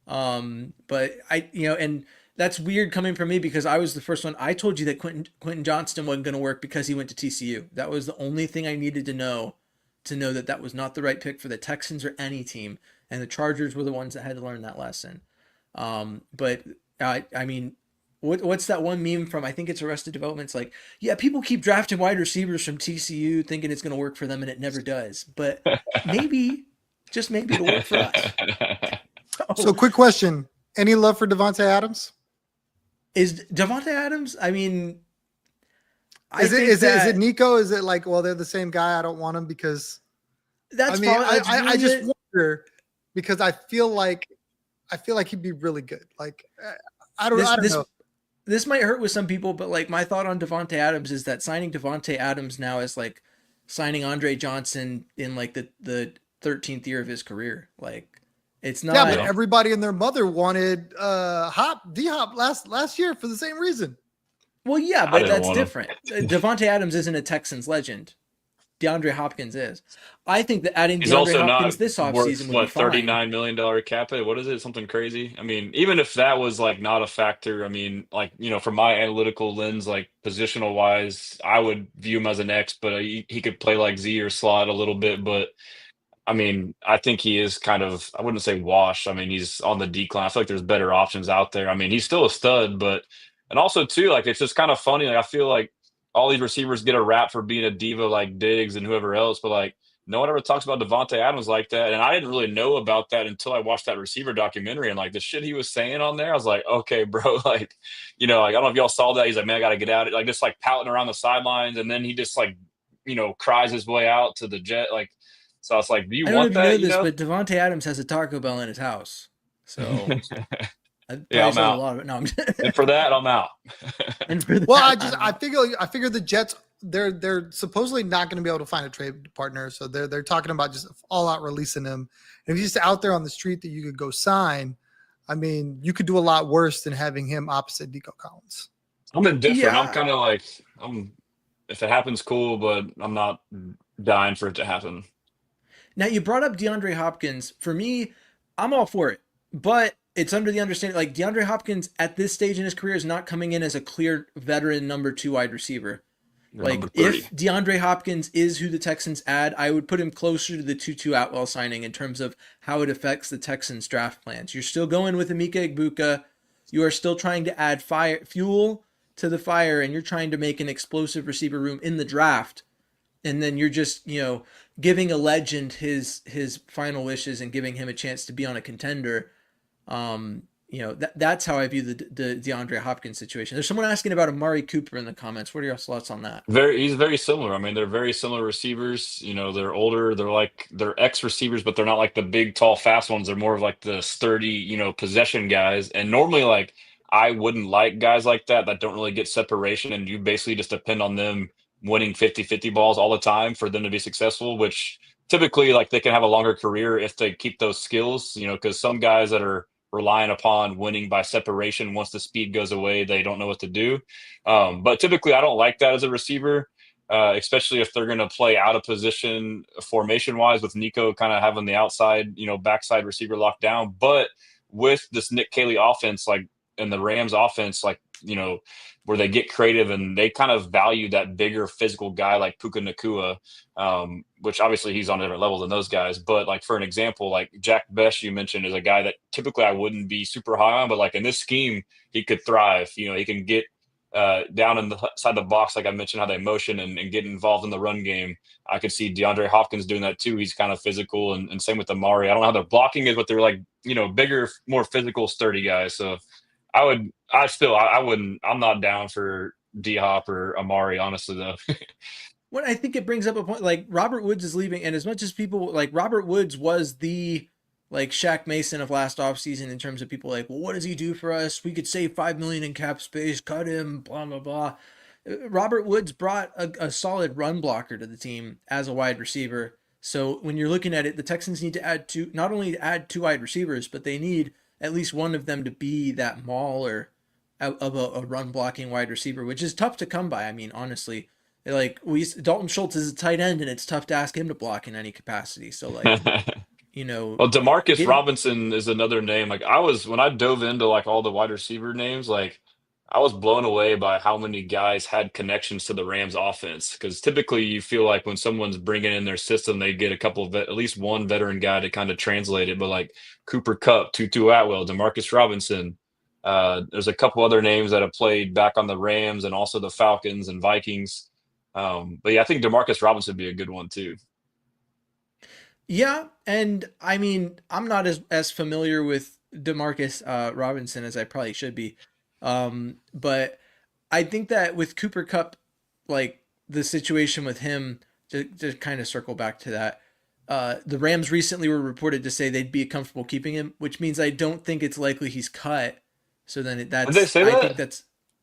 But and that's weird coming from me because I was the first one. I told you that Quentin Johnston wasn't going to work because he went to TCU. That was the only thing I needed to know that that was not the right pick for the Texans or any team, and the Chargers were the ones that had to learn that lesson. But I mean, what's that one meme from? I think it's Arrested Development. It's like, yeah, people keep drafting wide receivers from TCU thinking it's going to work for them, and it never does. But maybe, just maybe, it'll work for us. So, quick question: any love for Devontae Adams? Is Devontae Adams? I mean, Is it Nico? Is it like, well, they're the same guy, I don't want him because that's I mean, fine. I just wonder because I feel like he'd be really good. Like I don't know. This might hurt with some people, but like my thought on Devontae Adams is that signing Devontae Adams now is like signing Andre Johnson in like the 13th year of his career. Like it's not. Yeah, but everybody and their mother wanted D-Hop last year for the same reason. Well, yeah, but that's different. Devontae Adams isn't a Texans legend. DeAndre Hopkins is. I think that adding DeAndre Hopkins this offseason would be fine. $39 million cap hit? What is it? Something crazy? I mean, even if that was like not a factor, I mean, like, from my analytical lens, like positional wise, I would view him as an X, but he could play like Z or slot a little bit. But I mean, I think he is kind of, I wouldn't say washed. I mean, he's on the decline. I feel like there's better options out there. I mean, he's still a stud, but, and also too, like, it's just kind of funny. Like, I feel like all these receivers get a rap for being a diva like Diggs and whoever else, but like no one ever talks about Devontae Adams like that. And I didn't really know about that until I watched that receiver documentary and like the shit he was saying on there. I was like, okay, bro, like, like, I don't know if y'all saw that. He's like, man, I got to get out. Like just like pouting around the sidelines. And then he just like, cries his way out to the jet. Like, so I was like, do you want that? I don't know if you know this, but Devontae Adams has a Taco Bell in his house. So yeah, I'm out. A lot of it. No, and for that, I'm out. I figure the Jets, they're supposedly not going to be able to find a trade partner, so they're talking about just all out releasing him. And if he's just out there on the street that you could go sign, I mean, you could do a lot worse than having him opposite Nico Collins. I'm indifferent. Yeah. I'm kind of like, if it happens, cool, but I'm not dying for it to happen. Now you brought up DeAndre Hopkins. For me, I'm all for it, but it's under the understanding, like DeAndre Hopkins at this stage in his career is not coming in as a clear veteran number 2 wide receiver. Like if DeAndre Hopkins is who the Texans add, I would put him closer to the Tutu Atwell signing in terms of how it affects the Texans draft plans. You're still going with Emeka Egbuka. You are still trying to add fuel to the fire, and you're trying to make an explosive receiver room in the draft. And then you're just, giving a legend his final wishes and giving him a chance to be on a contender. That's how I view the DeAndre Hopkins situation. There's someone asking about Amari Cooper in the comments. What are your thoughts on that? He's very similar. I mean, they're very similar receivers. They're older. They're ex receivers, but they're not like the big, tall, fast ones. They're more of like the sturdy, possession guys. And normally, like, I wouldn't like guys like that don't really get separation, and you basically just depend on them winning 50-50 balls all the time for them to be successful, which typically, like, they can have a longer career if they keep those skills, because some guys that are relying upon winning by separation, once the speed goes away, they don't know what to do. But typically, I don't like that as a receiver, especially if they're going to play out of position formation-wise with Nico kind of having the outside, backside receiver locked down. But with this Nick Caley offense, like, and the Rams offense, like, where they get creative and they kind of value that bigger physical guy like Puka Nacua, which obviously he's on a different level than those guys. But like, for an example, like Jack Besh, you mentioned, is a guy that typically I wouldn't be super high on, but like in this scheme, he could thrive. He can get down inside the box, like I mentioned, how they motion and get involved in the run game. I could see DeAndre Hopkins doing that too. He's kind of physical, and same with Amari. I don't know how their blocking is, but they're like, bigger, more physical, sturdy guys. So I'm not down for D-Hop or Amari, honestly, though. Well, I think it brings up a point, like Robert Woods is leaving, and as much as people, like Robert Woods was the, like, Shaq Mason of last offseason in terms of people like, well, what does he do for us? We could save $5 million in cap space, cut him, blah, blah, blah. Robert Woods brought a solid run blocker to the team as a wide receiver. So when you're looking at it, the Texans need to not only add 2 wide receivers, but they need at least one of them to be that mauler of a run blocking wide receiver, which is tough to come by. I mean, honestly, Like Dalton Schultz is a tight end, and it's tough to ask him to block in any capacity. So like, Well, Demarcus give Robinson is another name. Like when I dove into like all the wide receiver names, like I was blown away by how many guys had connections to the Rams offense. Because typically you feel like when someone's bringing in their system, they get a couple of at least one veteran guy to kind of translate it. But like Cooper Kupp, Tutu Atwell, Demarcus Robinson, there's a couple other names that have played back on the Rams and also the Falcons and Vikings. But yeah, I think Demarcus Robinson would be a good one too. Yeah, and I mean, I'm not as familiar with Demarcus Robinson as I probably should be, but I think that with Cooper Cup, like the situation with him, to kind of circle back to that, the Rams recently were reported to say they'd be comfortable keeping him, which means I don't think it's likely he's cut. So then Did they say I think that?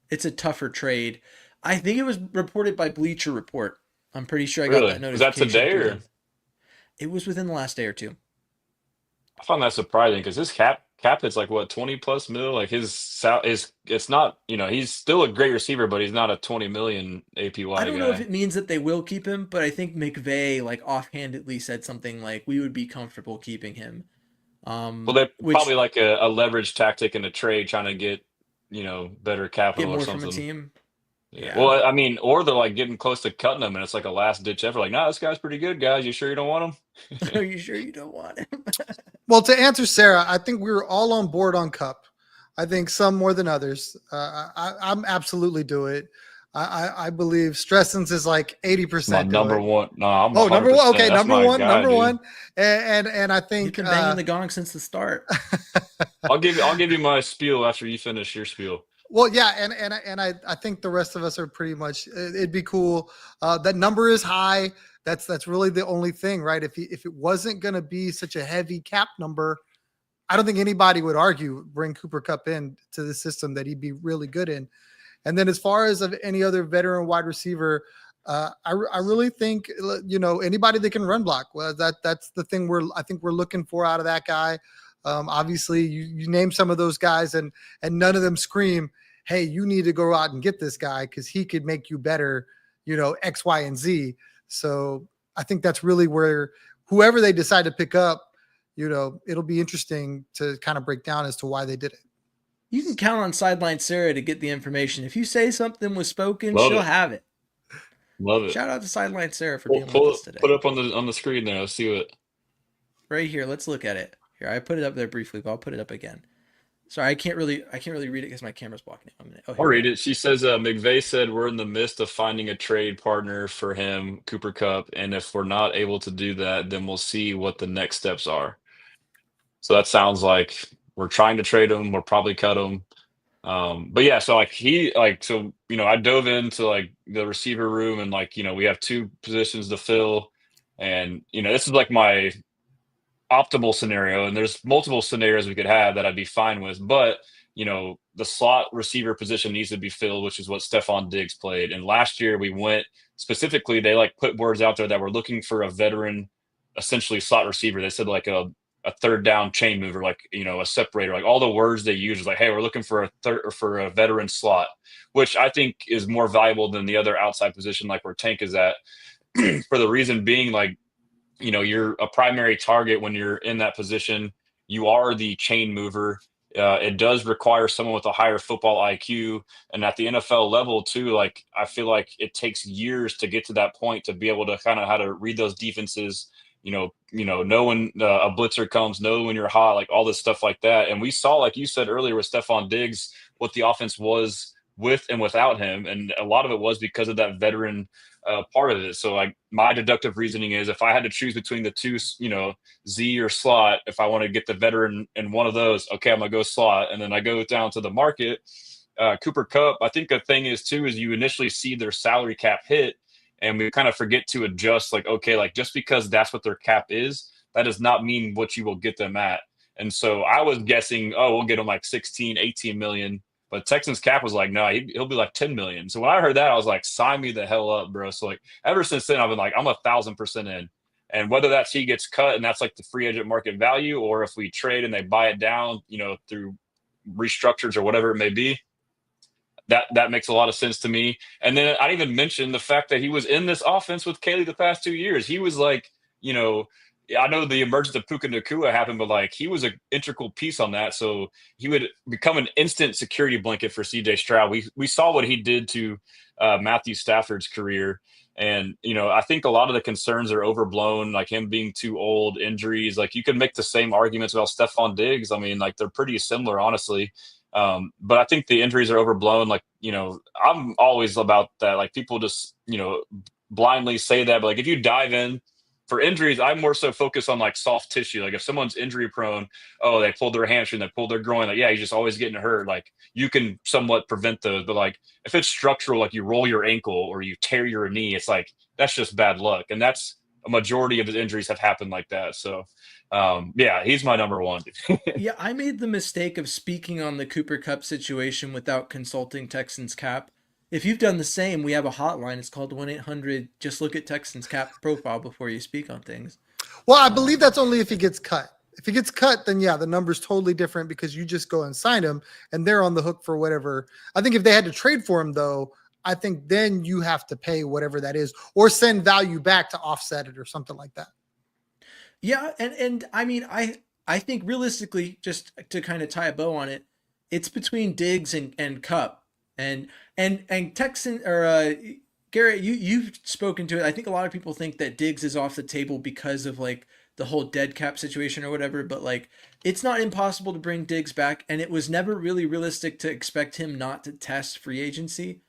it's a tougher trade. I think it was reported by Bleacher Report. I'm pretty sure I got that Really? Was that notification today through or? them. It was within the last day or two. I found that surprising because his cap hits like what 20 plus mil. Like his is it's not he's still a great receiver, but he's not a 20 million I APY don't know if guy. it means that they will keep him, but I think McVay like offhandedly said something like we would be comfortable keeping him. Well, they probably Which like a leverage tactic in a trade, trying to get better get capital or more from a something. team. Yeah. Yeah. Well, I mean, or they're like getting close to cutting him, and it's like a last ditch effort. Like, nah, this guy's pretty good, guys. You sure you don't want him? Are you sure you don't want him? Well, to answer Sarah, I think we were all on board on Cup. I think some more than others. I'm absolutely do it. I believe Stressens is like My 80% do number it. one. No, I'm Oh, number one. 100%. Okay, That's my guy, number dude. one. And I He's think been banging the gong since the start. I'll give you my spiel after you finish your spiel. well, yeah, and I think the rest of us are pretty much. It'd be cool. That number is high. That's really the only thing, right? If it wasn't going to be such a heavy cap number, I don't think anybody would argue bring Cooper Cup in to the system that he'd be really good in. And then as far as of any other veteran wide receiver, I really think anybody that can run block. Well, that's the thing I think we're looking for out of that guy. Obviously, you name some of those guys, and none of them scream, "Hey, you need to go out and get this guy because he could make you better." X, Y, and Z. So I think that's really where whoever they decide to pick up, it'll be interesting to kind of break down as to why they did it. You can count on Sideline Sarah to get the information. If you say something was spoken, Love she'll it. have it. Love it. Shout out to Sideline Sarah for Pull, being with pull, us today. put it up on the screen there. Let's see what. Right here, let's look at it. Here, I put it up there briefly, but I'll put it up again. Sorry, I can't really read it because my camera's blocking it. I'll read it. She says, McVay said we're in the midst of finding a trade partner for him, Cooper Cup, and if we're not able to do that, then we'll see what the next steps are. So that sounds like we're trying to trade him. We'll probably cut him. But yeah, so I dove into like the receiver room, and we have two positions to fill, and this is like my optimal scenario, and there's multiple scenarios we could have that I'd be fine with, but the slot receiver position needs to be filled, which is what Stephon Diggs played. And last year we went specifically, they put words out there that we're looking for a veteran, essentially slot receiver. They said like a third down chain mover, a separator, like all the words they use is like, hey, we're looking for a veteran slot, which I think is more valuable than the other outside position, like where Tank is at, for the reason being, you're a primary target when you're in that position. You are the chain mover. It does require someone with a higher football IQ, and at the NFL level too. I feel like it takes years to get to that point to be able to kind of how to read those defenses. Know when a blitzer comes, know when you're hot, like all this stuff like that. And we saw, like you said earlier, with Stephon Diggs, what the offense was with and without him, and a lot of it was because of that veteran part of it. So my deductive reasoning is if I had to choose between the two, Z or slot, if I want to get the veteran in one of those, okay, I'm gonna go slot. And then I go down to the market, Cooper Cup. I think the thing is too, is you initially see their salary cap hit, and we kind of forget to adjust, just because that's what their cap is, that does not mean what you will get them at. And so I was guessing, we'll get them like 16, 18 million. But Texans cap was like, no, he'll be like 10 million. So when I heard that, I was like, sign me the hell up, bro. So ever since then, I've been like, I'm 1,000% in. And whether that's he gets cut and that's like the free agent market value, or if we trade and they buy it down, through restructures or whatever it may be, that makes a lot of sense to me. And then I didn't even mention the fact that he was in this offense with Kaylee the past 2 years. He was like, you know, I know the emergence of Puka Nakua happened, but like he was an integral piece on that. So he would become an instant security blanket for CJ Stroud. We saw what he did to Matthew Stafford's career. And, I think a lot of the concerns are overblown, like him being too old, injuries. Like you could make the same arguments about Stephon Diggs. I mean, like they're pretty similar, honestly. But I think the injuries are overblown. Like, I'm always about that. Like people just, blindly say that. But like if you dive in for injuries, I'm more so focused on like soft tissue. Like if someone's injury prone, oh, they pulled their hamstring, they pulled their groin. Like, yeah, you're just always getting hurt. Like you can somewhat prevent those. But like if it's structural, like you roll your ankle or you tear your knee, it's like that's just bad luck. And that's a majority of his injuries have happened like that. So yeah, he's my number one. Yeah, I made the mistake of speaking on the Cooper Cup situation without consulting Texans Cap. If you've done the same, we have a hotline. It's called 1-800. Just look at Texans Cap profile before you speak on things. Well, I believe that's only if he gets cut. If he gets cut, then yeah, the number's totally different because you just go and sign him and they're on the hook for whatever. I think if they had to trade for him, though, I think then you have to pay whatever that is or send value back to offset it or something like that. Yeah, and I mean, I think realistically, just to kind of tie a bow on it, it's between Diggs and Cup. And Texan or Garrett, you've spoken to it. I think a lot of people think that Diggs is off the table because of like the whole dead cap situation or whatever, but like it's not impossible to bring Diggs back, and it was never really realistic to expect him not to test free agency.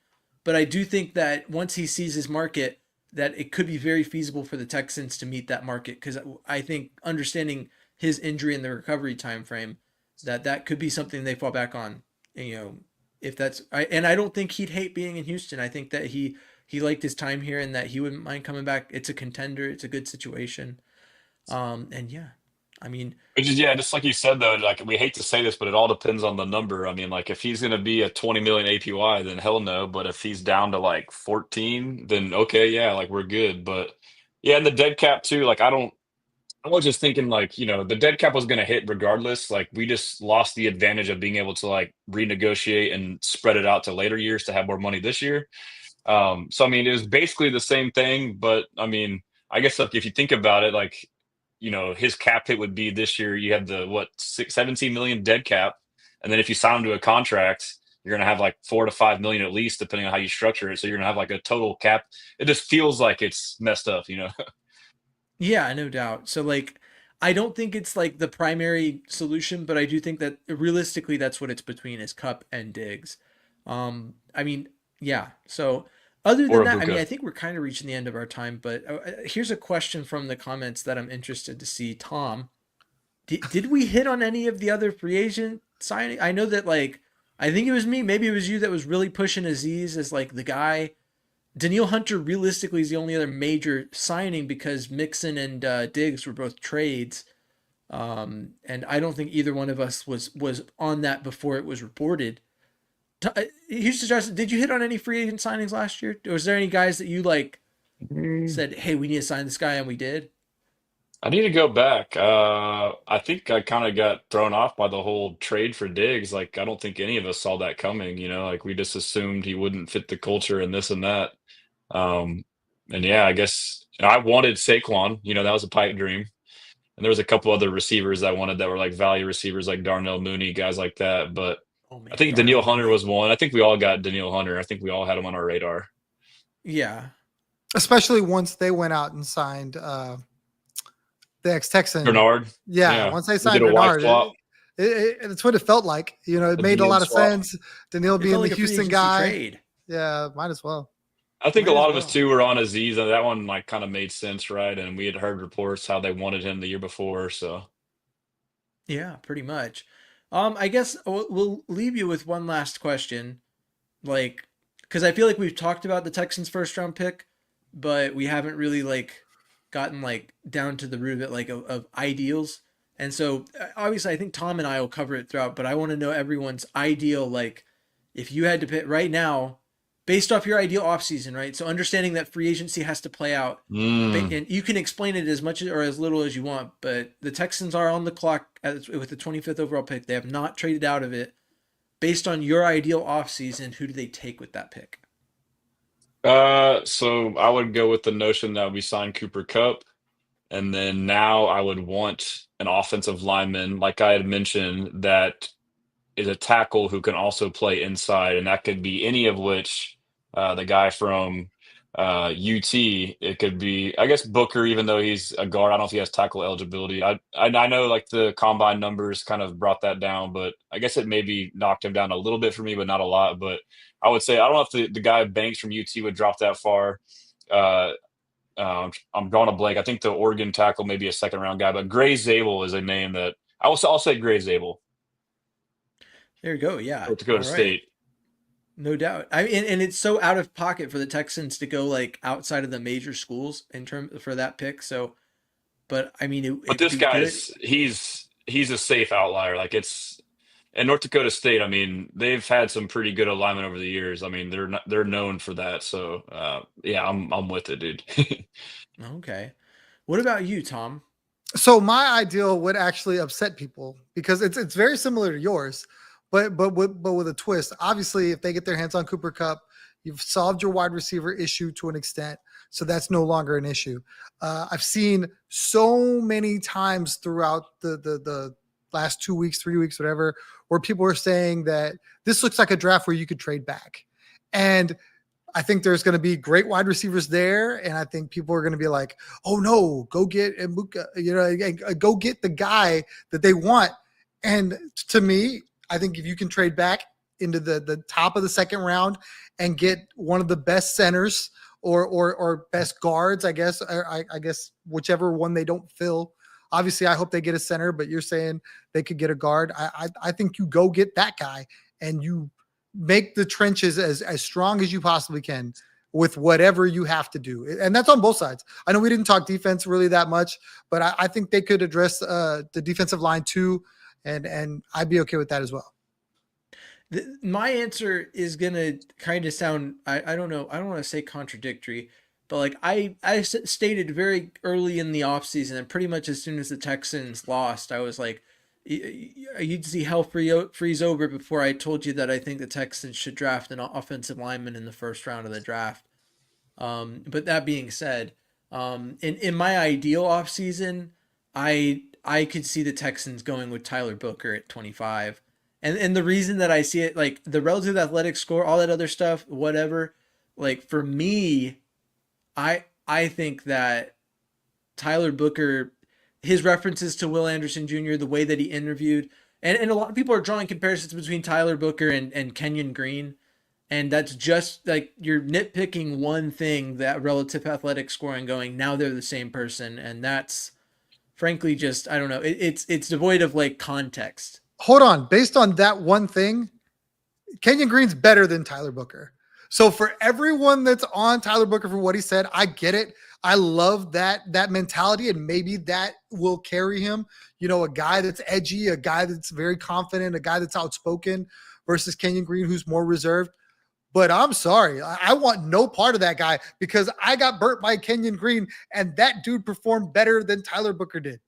But I do think that once he sees his market, that it could be very feasible for the Texans to meet that market, because I think understanding his injury and the recovery time frame, that could be something they fall back on. If that's and I don't think he'd hate being in Houston. I think that he liked his time here and that he wouldn't mind coming back. It's a contender. It's a good situation. And yeah, I mean, Just like you said though, like we hate to say this, but it all depends on the number. I mean, like if he's going to be a 20 million APY, then hell no. But if he's down to like 14, then okay, yeah, like we're good. But yeah, and the dead cap too. Like I was just thinking like, the dead cap was going to hit regardless. Like we just lost the advantage of being able to like renegotiate and spread it out to later years to have more money this year. So, I mean, it was basically the same thing, but I mean, I guess like if you think about it, like, his cap hit would be this year, you have the 17 million dead cap. And then if you sign him to a contract, you're going to have like 4 to 5 million at least, depending on how you structure it. So you're going to have like a total cap. It just feels like it's messed up, yeah, no doubt. So like, I don't think it's like the primary solution, but I do think that realistically, that's what it's between is Cup and Diggs. I mean, yeah. So other or than a that, I mean, Buka. I think we're kind of reaching the end of our time, but here's a question from the comments that I'm interested to see. Tom, did we hit on any of the other free agent signing? I know that like, I think it was me, maybe it was you that was really pushing Aziz as like the guy. Daniil Hunter realistically is the only other major signing because Mixon and Diggs were both trades. And I don't think either one of us was on that before it was reported. Houston Stressans, did you hit on any free agent signings last year? Or was there any guys that you like said, hey, we need to sign this guy, and we did? I need to go back. I think I kind of got thrown off by the whole trade for Diggs. Like, I don't think any of us saw that coming, like we just assumed he wouldn't fit the culture and this and that. Um, and yeah, I guess I wanted Saquon, that was a pipe dream. And there was a couple other receivers I wanted that were like value receivers like Darnell Mooney, guys like that. But Oh man, I think Daniil Darnell Hunter Mooney. was one. I think we all got Daniil Hunter. I think we all had him on our radar. Yeah. Especially once they went out and signed the ex-Texan. Bernard. Yeah, Yeah. once they We signed did a wide Bernard, swap. it's what it felt like. It A made a DM lot of swap. sense. Daniil It being felt the like a free Houston agency guy. trade. Yeah, might as well. I think Might a as lot of us well. too were on Aziz, and that one like kind of made sense, right? And we had heard reports how they wanted him the year before. So Yeah, pretty much. I guess we'll leave you with one last question, like, because I feel like we've talked about the Texans' first round pick, but we haven't really like gotten like down to the root of it, like of ideals. And so obviously, I think Tom and I will cover it throughout, but I want to know everyone's ideal, like, if you had to pick right now, based off your ideal offseason, right? So understanding that free agency has to play out, mm, and you can explain it as much or as little as you want, but the Texans are on the clock with the 25th overall pick. They have not traded out of it. based on your ideal offseason, who do they take with that pick? So I would go with the notion that we signed Cooper Cup. And then now I would want an offensive lineman, like I had mentioned, that is a tackle who can also play inside, and that could be any of which the guy from UT. It could be, I guess, Booker, even though he's a guard. I don't know if he has tackle eligibility. I know like the combine numbers kind of brought that down, but I guess it maybe knocked him down a little bit for me, but not a lot. But I would say I don't know if the guy Banks from UT would drop that far. Uh, I'm drawing a blank. I think the Oregon tackle may be a second round guy, but Gray Zabel is a name that I'll say Gray Zabel. There you go. Yeah. North Dakota All right. State. No doubt. And it's so out of pocket for the Texans to go like outside of the major schools in term for that pick. So, but I mean, But it'd this be good. guy's he's a safe outlier. Like it's and North Dakota State. I mean, they've had some pretty good alignment over the years. I mean, they're known for that. So yeah, I'm with it, dude. Okay. What about you, Tom? So my ideal would actually upset people because it's very similar to yours, but with a twist. Obviously, if they get their hands on Cooper Cup, you've solved your wide receiver issue to an extent, so that's no longer an issue. I've seen so many times throughout the last 2 weeks, 3 weeks, whatever, where people are saying that this looks like a draft where you could trade back, and I think there's going to be great wide receivers there, and I think people are going to be like, "Oh no, go get Mbuka, go get the guy that they want." And to me, I think if you can trade back into the top of the second round and get one of the best centers or best guards, I guess, I guess whichever one they don't fill. Obviously, I hope they get a center, but you're saying they could get a guard. I think you go get that guy and you make the trenches as strong as you possibly can with whatever you have to do. And that's on both sides. I know we didn't talk defense really that much, but I think they could address the defensive line too. And I'd be okay with that as well. My answer is gonna kind of sound I don't know, I don't want to say contradictory, but like stated very early in the offseason and pretty much as soon as the Texans lost, I was like, you'd see hell freeze over before I told you that I think the Texans should draft an offensive lineman in the first round of the draft. But that being said, in my ideal offseason, I could see the Texans going with Tyler Booker at 25. And the reason that I see it, like the relative athletic score, all that other stuff, whatever, like for me, I think that Tyler Booker, his references to Will Anderson Jr., the way that he interviewed, and a lot of people are drawing comparisons between Tyler Booker and Kenyon Green. And that's just like you're nitpicking one thing, that relative athletic scoring, going, now they're the same person. And that's frankly just, I don't know. It's devoid of like context. Hold on. Based on that one thing, Kenyon Green's better than Tyler Booker. So for everyone that's on Tyler Booker for what he said, I get it. I love that mentality, and maybe that will carry him. You know, a guy that's edgy, a guy that's very confident, a guy that's outspoken versus Kenyon Green, who's more reserved. But I'm sorry, I want no part of that guy because I got burnt by Kenyon Green, and that dude performed better than Tyler Booker did.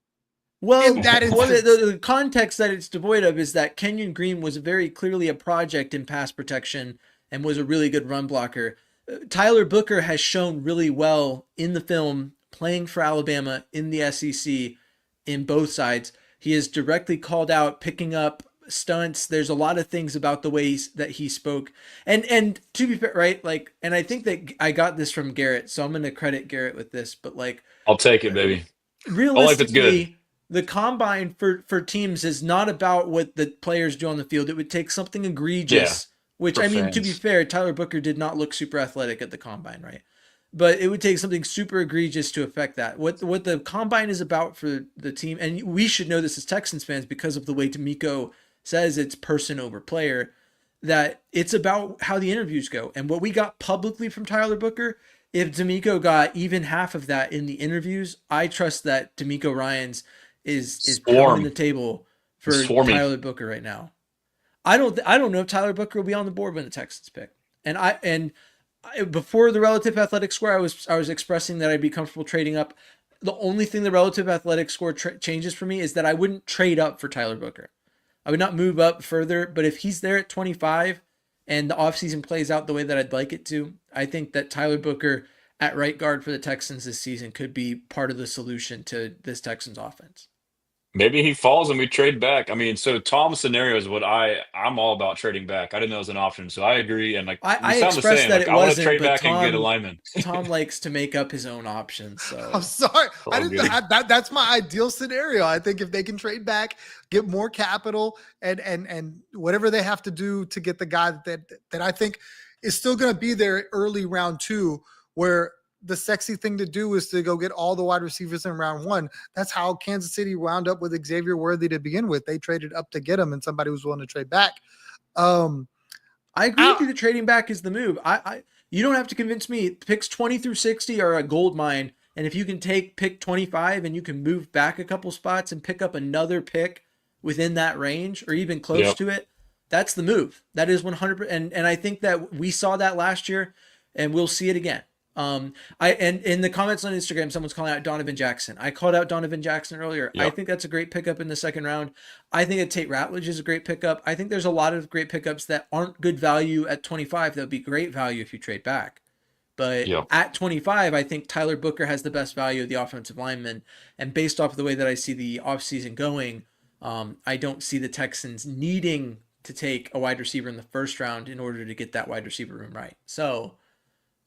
Well, In that the context that it's devoid of is that Kenyon Green was very clearly a project in pass protection and was a really good run blocker. Tyler Booker has shown really well in the film, playing for Alabama in the SEC in both sides. He is directly called out, picking up stunts. There's a lot of things about the way that he spoke. And to be fair, right? Like, and I think that I got this from Garrett, so I'm going to credit Garrett with this, but like, I'll take it, baby. Realistically, if it's good. The combine for teams is not about what the players do on the field. It would take something egregious, which I mean, fans. to be fair, Tyler Booker did not look super athletic at the combine, right? But it would take something super egregious to affect that. What the combine is about for the team, and we should know this as Texans fans because of the way D'Amico says it's person over player, that it's about how the interviews go. And what we got publicly from Tyler Booker, if D'Amico got even half of that in the interviews, I trust that D'Amico Ryans is pounding the table for Tyler Booker right now. I don't know if Tyler Booker will be on the board when the Texans pick. And before the relative athletic score, I was expressing that I'd be comfortable trading up. The only thing the relative athletic score changes for me is that I wouldn't trade up for Tyler Booker. I would not move up further, but if he's there at 25 and the offseason plays out the way that I'd like it to, I think that Tyler Booker at right guard for the Texans this season could be part of the solution to this Texans offense. Maybe he falls and we trade back. I mean, so Tom's scenario is what I'm all about trading back. I didn't know it was an option, so I agree. And like we I sound the expressed same. that Like it I want to wasn't, trade but back and get a lineman. Tom likes to make up his own options. So I'm sorry. I All didn't. good. That's my ideal scenario. I think if they can trade back, get more capital, and whatever they have to do to get the guy that I think is still going to be there early round 2, where the sexy thing to do is to go get all the wide receivers in round 1. That's how Kansas City wound up with Xavier Worthy to begin with. They traded up to get him, and somebody was willing to trade back. I agree with you that trading back is the move. You don't have to convince me. Picks 20 through 60 are a gold mine. And if you can take pick 25 and you can move back a couple spots and pick up another pick within that range or even close to it, that's the move. That is 100%. And I think that we saw that last year and we'll see it again. And in the comments on Instagram, someone's calling out Donovan Jackson. I called out Donovan Jackson earlier. Yep. I think that's a great pickup in the second round. I think that Tate Ratledge is a great pickup. I think there's a lot of great pickups that aren't good value at 25. That would be great value if you trade back. But at 25, I think Tyler Booker has the best value of the offensive lineman. And based off of the way that I see the offseason going, I don't see the Texans needing to take a wide receiver in the first round in order to get that wide receiver room right. So,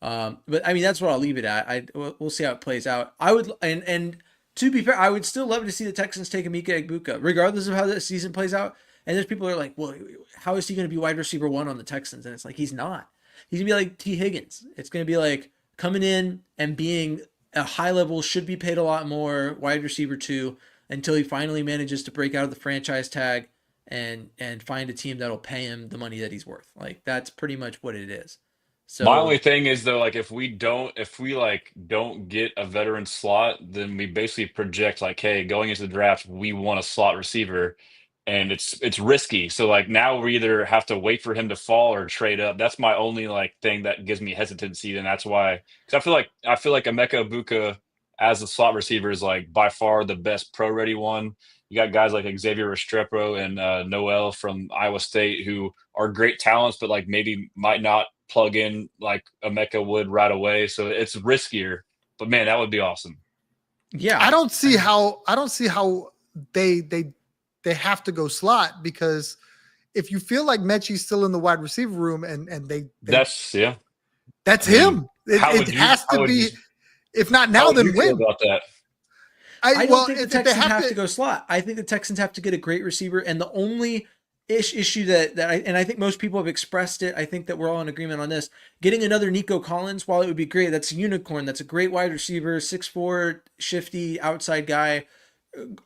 but I mean, that's what I'll leave it at. We'll see how it plays out. I would, and to be fair, I would still love to see the Texans take Emeka Egbuka, regardless of how the season plays out. And there's people who are like, well, how is he going to be wide receiver 1 on the Texans? And it's like, he's not. He's going to be like T. Higgins. It's going to be like coming in and being a high level, should be paid a lot more, wide receiver 2, until he finally manages to break out of the franchise tag and find a team that'll pay him the money that he's worth. Like, that's pretty much what it is. So My only thing is though, like if we don't get a veteran slot, then we basically project like, hey, going into the draft, we want a slot receiver, and it's risky. So like now we either have to wait for him to fall or trade up. That's my only like thing that gives me hesitancy, and that's why, because I feel like Emeka Ibuka as a slot receiver is like by far the best pro ready one. You got guys like Xavier Restrepo and Noel from Iowa State who are great talents, but like maybe might not plug in like Emeka would right away. So it's riskier, but man, that would be awesome. yeah, I don't see how they have to go slot, because if you feel like Mechie's still in the wide receiver room and That's him. How It would you- has how to would be. you- If not How now, would then you feel when? about that? I don't think the if they Texans have to go slot. I think the Texans have to get a great receiver. And the only issue that I think most people have expressed it, I think that we're all in agreement on this, getting another Nico Collins, while it would be great, that's a unicorn. That's a great wide receiver, 6'4", shifty outside guy,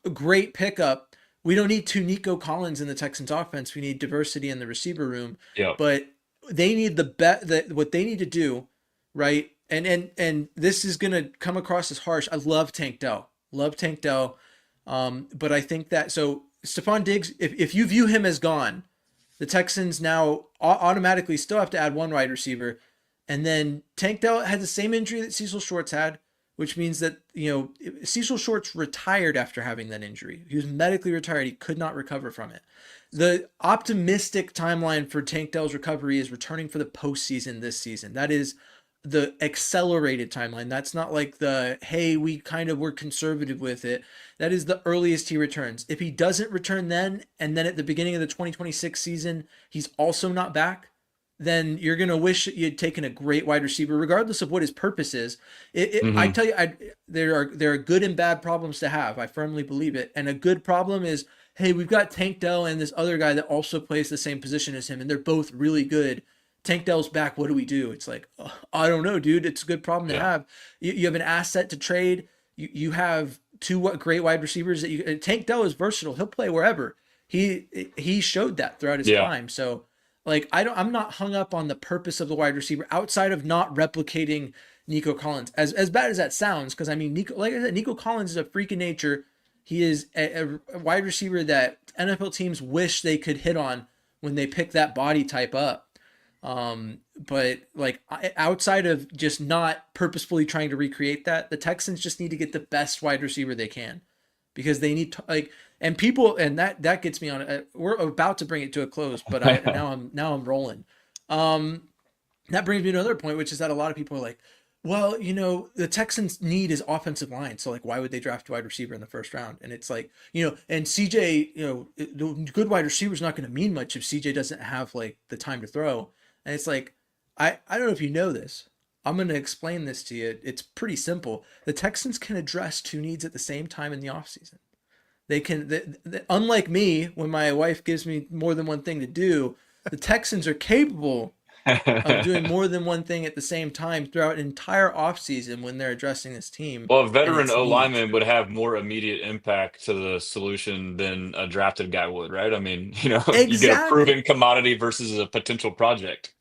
a great pickup. We don't need 2 Nico Collins in the Texans offense. We need diversity in the receiver room. Yeah. But they need what they need to do, right? And this is going to come across as harsh. I love Tank Dell. But I think that, so Stephon Diggs, if you view him as gone, the Texans now automatically still have to add 1 wide receiver. And then Tank Dell had the same injury that Cecil Shorts had, which means that, Cecil Shorts retired after having that injury. He was medically retired. He could not recover from it. The optimistic timeline for Tank Dell's recovery is returning for the postseason this season. That is the accelerated timeline. That's not like the, hey, we kind of were conservative with it. That is the earliest he returns. If he doesn't return then, and then at the beginning of the 2026 season, he's also not back, then you're going to wish you'd taken a great wide receiver, regardless of what his purpose is. I tell you, there are good and bad problems to have. I firmly believe it. And a good problem is, hey, we've got Tank Dell and this other guy that also plays the same position as him, and they're both really good. Tank Dell's back. What do we do? It's like, I don't know, dude. It's a good problem to have. You have an asset to trade. You have 2 great wide receivers that Tank Dell is versatile. He'll play wherever. He showed that throughout his time. So like, I'm not hung up on the purpose of the wide receiver outside of not replicating Nico Collins. As bad as that sounds, because I mean, Nico Collins is a freak of nature. He is a wide receiver that NFL teams wish they could hit on when they pick that body type up. But like, outside of just not purposefully trying to recreate that, the Texans just need to get the best wide receiver they can, because they need to, like, and people, and that gets me on. We're about to bring it to a close, but now I'm rolling. That brings me to another point, which is that a lot of people are like, well, the Texans need is offensive line. So like, why would they draft a wide receiver in the first round? And it's like, and CJ, the good wide receiver is not going to mean much if CJ doesn't have like the time to throw. And it's like, I don't know if you know this. I'm going to explain this to you. It's pretty simple. The Texans can address two needs at the same time in the offseason. They can, unlike me, when my wife gives me more than one thing to do, the Texans are capable of doing more than one thing at the same time throughout an entire offseason when they're addressing this team Well, a and veteran its O needs. lineman would have more immediate impact to the solution than a drafted guy would, right? I mean, you get a Exactly. proven commodity versus a potential project.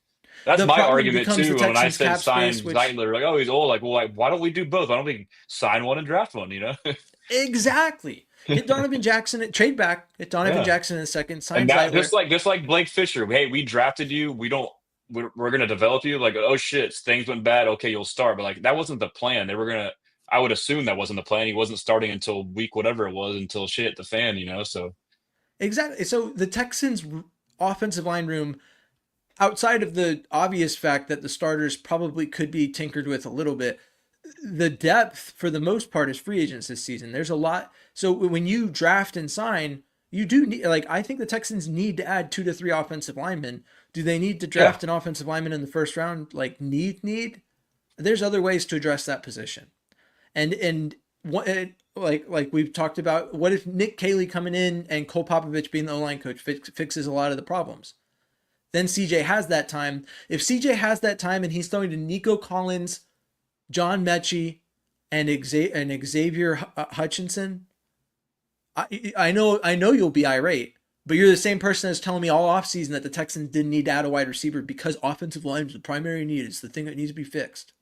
That's The my problem argument becomes the too. When I Texans said cap space, sign which Zeitler, like, oh, he's old. Like, well, why don't we do both? Why don't we sign one and draft one? exactly. Get Donovan Jackson, trade back, get Donovan Yeah. Jackson in a second, sign And that Zeitler. just like Blake Fisher. Hey, we drafted you. We're gonna develop you. Like, oh shit, things went bad. Okay, you'll start. But like that wasn't the plan. They were gonna. I would assume that wasn't the plan. He wasn't starting until week whatever it was until shit hit the fan. So. Exactly. So the Texans offensive line room, outside of the obvious fact that the starters probably could be tinkered with a little bit, the depth for the most part is free agents this season. There's a lot. So when you draft and sign, you do need, like, I think the Texans need to add 2 to 3 offensive linemen. Do they need to Yeah. draft an offensive lineman in the first round? Like need? There's other ways to address that position. And what, like we've talked about, what if Nick Caley coming in and Cole Popovich being the O-line coach fixes a lot of the problems? Then CJ has that time. If CJ has that time and he's throwing to Nico Collins, John Mechie, and Xavier Hutchinson, I know you'll be irate, but you're the same person that's telling me all offseason that the Texans didn't need to add a wide receiver because offensive line is the primary need. It's the thing that needs to be fixed.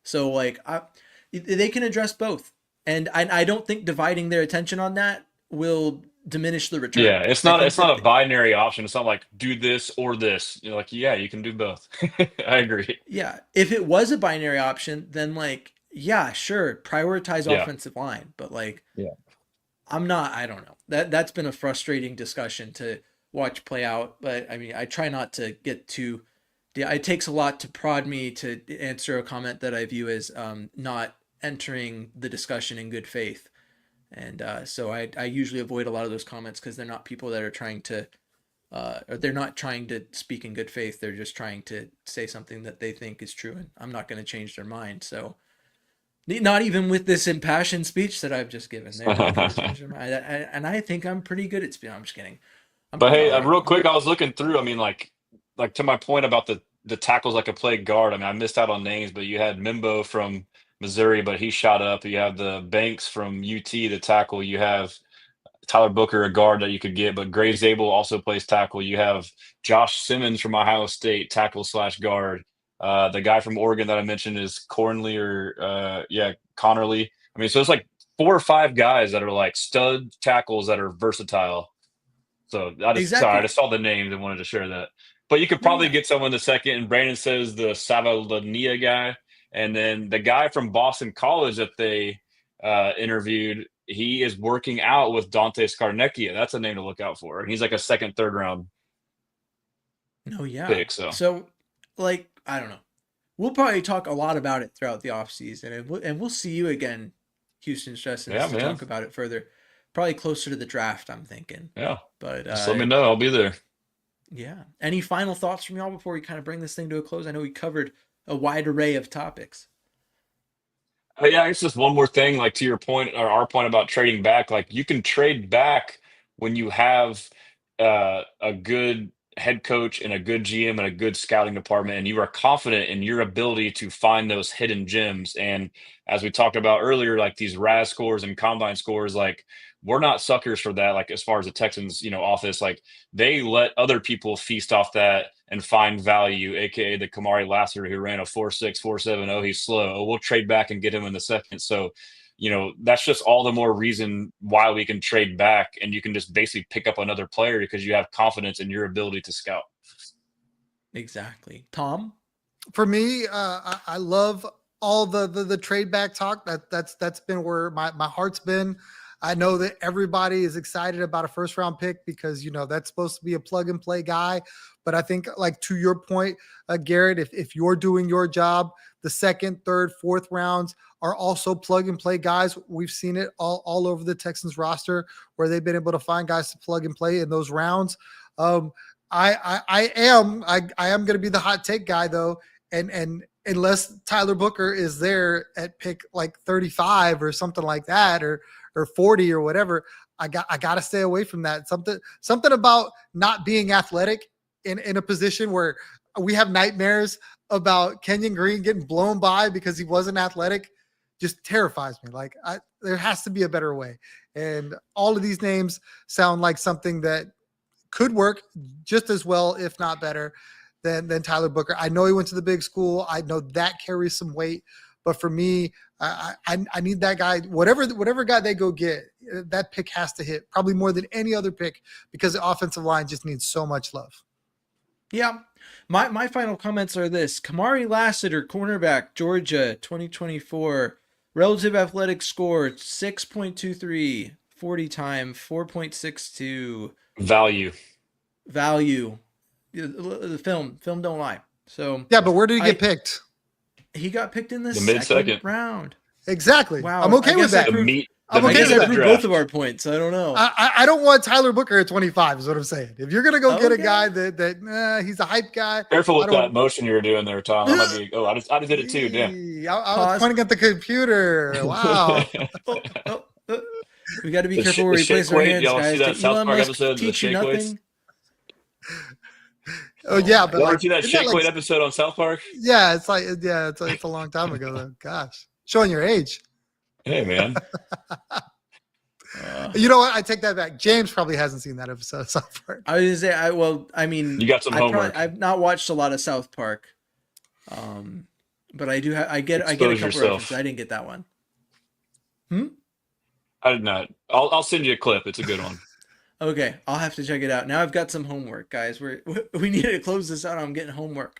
So like, they can address both, and I don't think dividing their attention on that will diminish the return. Yeah, it's I not think it's not that a binary option. It's not like do this or this. You're like, yeah, you can do both. I agree. yeah, if it was a binary option, then like, yeah, sure, prioritize Yeah. offensive line, but like, Yeah. I don't know. That's been a frustrating discussion to watch play out, but I mean, I try not to get too, yeah, it takes a lot to prod me to answer a comment that I view as not entering the discussion in good faith. And so I usually avoid a lot of those comments because they're not people that are trying to, or they're not trying to speak in good faith. They're just trying to say something that they think is true, and I'm not going to change their mind. So, not even with this impassioned speech that I've just given, they're not going to change their mind. And I think I'm pretty good at speaking. I'm just kidding. I'm But pretty hey, all right. real quick, I was looking through. I mean, like to my point about the tackles that could play guard. I mean, I missed out on names, but you had Mimbo from Missouri, but he shot up. You have the Banks from UT, the tackle. You have Tyler Booker, a guard that you could get, but Gray Zabel also plays tackle. You have Josh Simmons from Ohio State, tackle slash guard. The guy from Oregon that I mentioned is Cornley Connerly. I mean, so it's like 4 or 5 guys that are like stud tackles that are versatile. So I Exactly. just saw the names and wanted to share that. But you could No, probably yeah. get someone the second. And Brandon says the Savalonia guy, and then the guy from Boston College that they interviewed. He is working out with Dante Scarnecchia. That's a name to look out for. And he's like a second, third round No, yeah. pick. So So, like, I don't know. We'll probably talk a lot about it throughout the offseason, and we'll see you again, Houston yeah, Stressans, to man. talk about it further. Probably closer to the draft, I'm thinking. Yeah. But Just let me know. I'll be there. yeah. Any final thoughts from y'all before we kind of bring this thing to a close? I know we covered a wide array of topics. Yeah, it's just one more thing, like to your point or our point about trading back. Like you can trade back when you have a good head coach and a good GM and a good scouting department, and you are confident in your ability to find those hidden gems. And as we talked about earlier, like these RAS scores and combine scores, like we're not suckers for that. Like as far as the Texans, office, like they let other people feast off that and find value, aka the Kamari Lassiter who ran a 4.6, 4.7. Oh, he's slow. Oh, we'll trade back and get him in the second. So, that's just all the more reason why we can trade back, and you can just basically pick up another player because you have confidence in your ability to scout. Exactly. Tom? For me, I love all the trade back talk. That's been where my heart's been. I know that everybody is excited about a first round pick because, that's supposed to be a plug and play guy. But I think, like, to your point, Garrett, if you're doing your job, the second, third, fourth rounds are also plug and play guys. We've seen it all over the Texans roster where they've been able to find guys to plug and play in those rounds. I am going to be the hot take guy though. And unless Tyler Booker is there at pick like 35 or something like that, or 40 or whatever, I got to stay away from that. Something about not being athletic in a position where we have nightmares about Kenyon Green getting blown by because he wasn't athletic just terrifies me. Like, there has to be a better way. And all of these names sound like something that could work just as well, if not better, than Tyler Booker. I know he went to the big school. I know that carries some weight. But for me, I need that guy. Whatever guy they go get, that pick has to hit probably more than any other pick because the offensive line just needs so much love. Yeah. My final comments are this. Kamari Lassiter, cornerback, Georgia, 2024. Relative athletic score, 6.23. 40 time, 4.62. Value. The film don't lie. So yeah, but where did he get picked? He got picked in the mid-second round. Exactly. Wow. I'm okay with that. I'm okay with that. Both of our points. I don't know. I don't want Tyler Booker at 25 is what I'm saying. If you're gonna go get a guy that he's a hype guy. Careful with that motion you were doing there, Tom. I might be. I just did it too. Damn. I was pointing at the computer. Wow. We got to be careful where we place our hands, guys. Did South Park episode teach you nothing? Oh yeah, but like, see that Shake Weight episode on South Park? Yeah, it's a long time ago though. Gosh, showing your age. Hey man. You know what? I take that back. James probably hasn't seen that episode of South Park. I was gonna say, you got some homework. I've not watched a lot of South Park, but I do. I get a couple references. I didn't get that one. I did not. I'll send you a clip. It's a good one. Okay, I'll have to check it out. Now I've got some homework, guys. We need to close this out. I'm getting homework.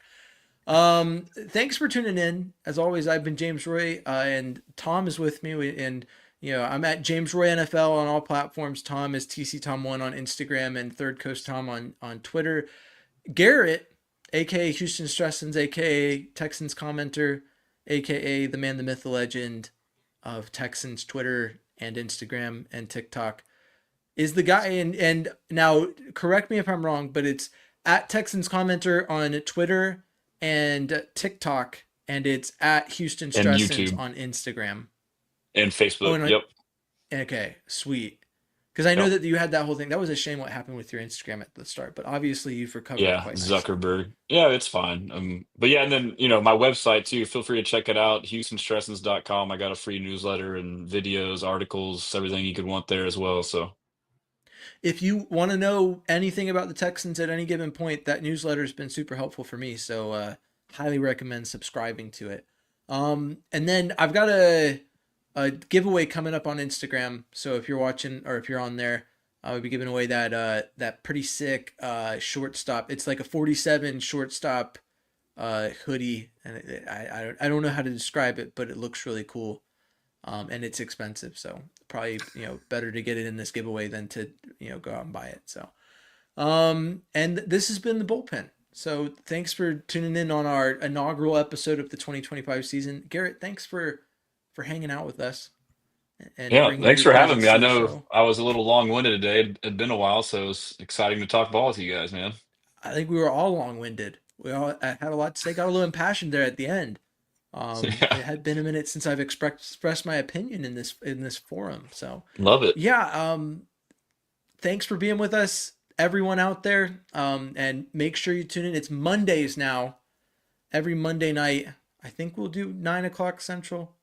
Thanks for tuning in. As always, I've been James Roy, and Tom is with me. And I'm at James Roy NFL on all platforms. Tom is TC Tom1 on Instagram and Third Coast Tom on Twitter. Garrett, aka Houston Stressans, aka Texans commenter, aka the man, the myth, the legend of Texans Twitter and Instagram and TikTok, is the guy. And now correct me if I'm wrong, but it's at Texans commenter on Twitter and TikTok, and it's at Houston Stressans on Instagram and Facebook. Yep. Okay, sweet. Because I know that you had that whole thing. That was a shame what happened with your Instagram at the start, but obviously you've recovered. Yeah, quite Zuckerberg. nicely. Yeah, it's fine. But yeah, and then my website too. Feel free to check it out, HoustonStressans.com. I got a free newsletter and videos, articles, everything you could want there as well. So if you want to know anything about the Texans at any given point, that newsletter has been super helpful for me. So highly recommend subscribing to it. And then I've got a giveaway coming up on Instagram. So if you're watching or if you're on there, I'll be giving away that pretty sick shortstop. It's like a 47 shortstop hoodie, and I don't know how to describe it, but it looks really cool. And it's expensive, so probably better to get it in this giveaway than to go out and buy it. So and this has been the Bullpen. So thanks for tuning in on our inaugural episode of the 2025 season. Garrett, thanks for hanging out with us. And yeah, thanks for having me. I know show. I was a little long-winded today. It had been a while, so it was exciting to talk ball with you guys, man. I think we were all long-winded. We all had a lot to say. Got a little impassioned there at the end. It had been a minute since I've expressed my opinion in this forum. So love it. Yeah. Thanks for being with us, everyone out there. And make sure you tune in. It's Mondays now. Every Monday night. I think we'll do 9:00 Central.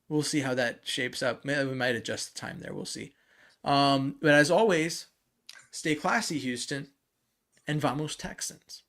We'll see how that shapes up. We might adjust the time there. We'll see. But as always, stay classy, Houston, and vamos Texans.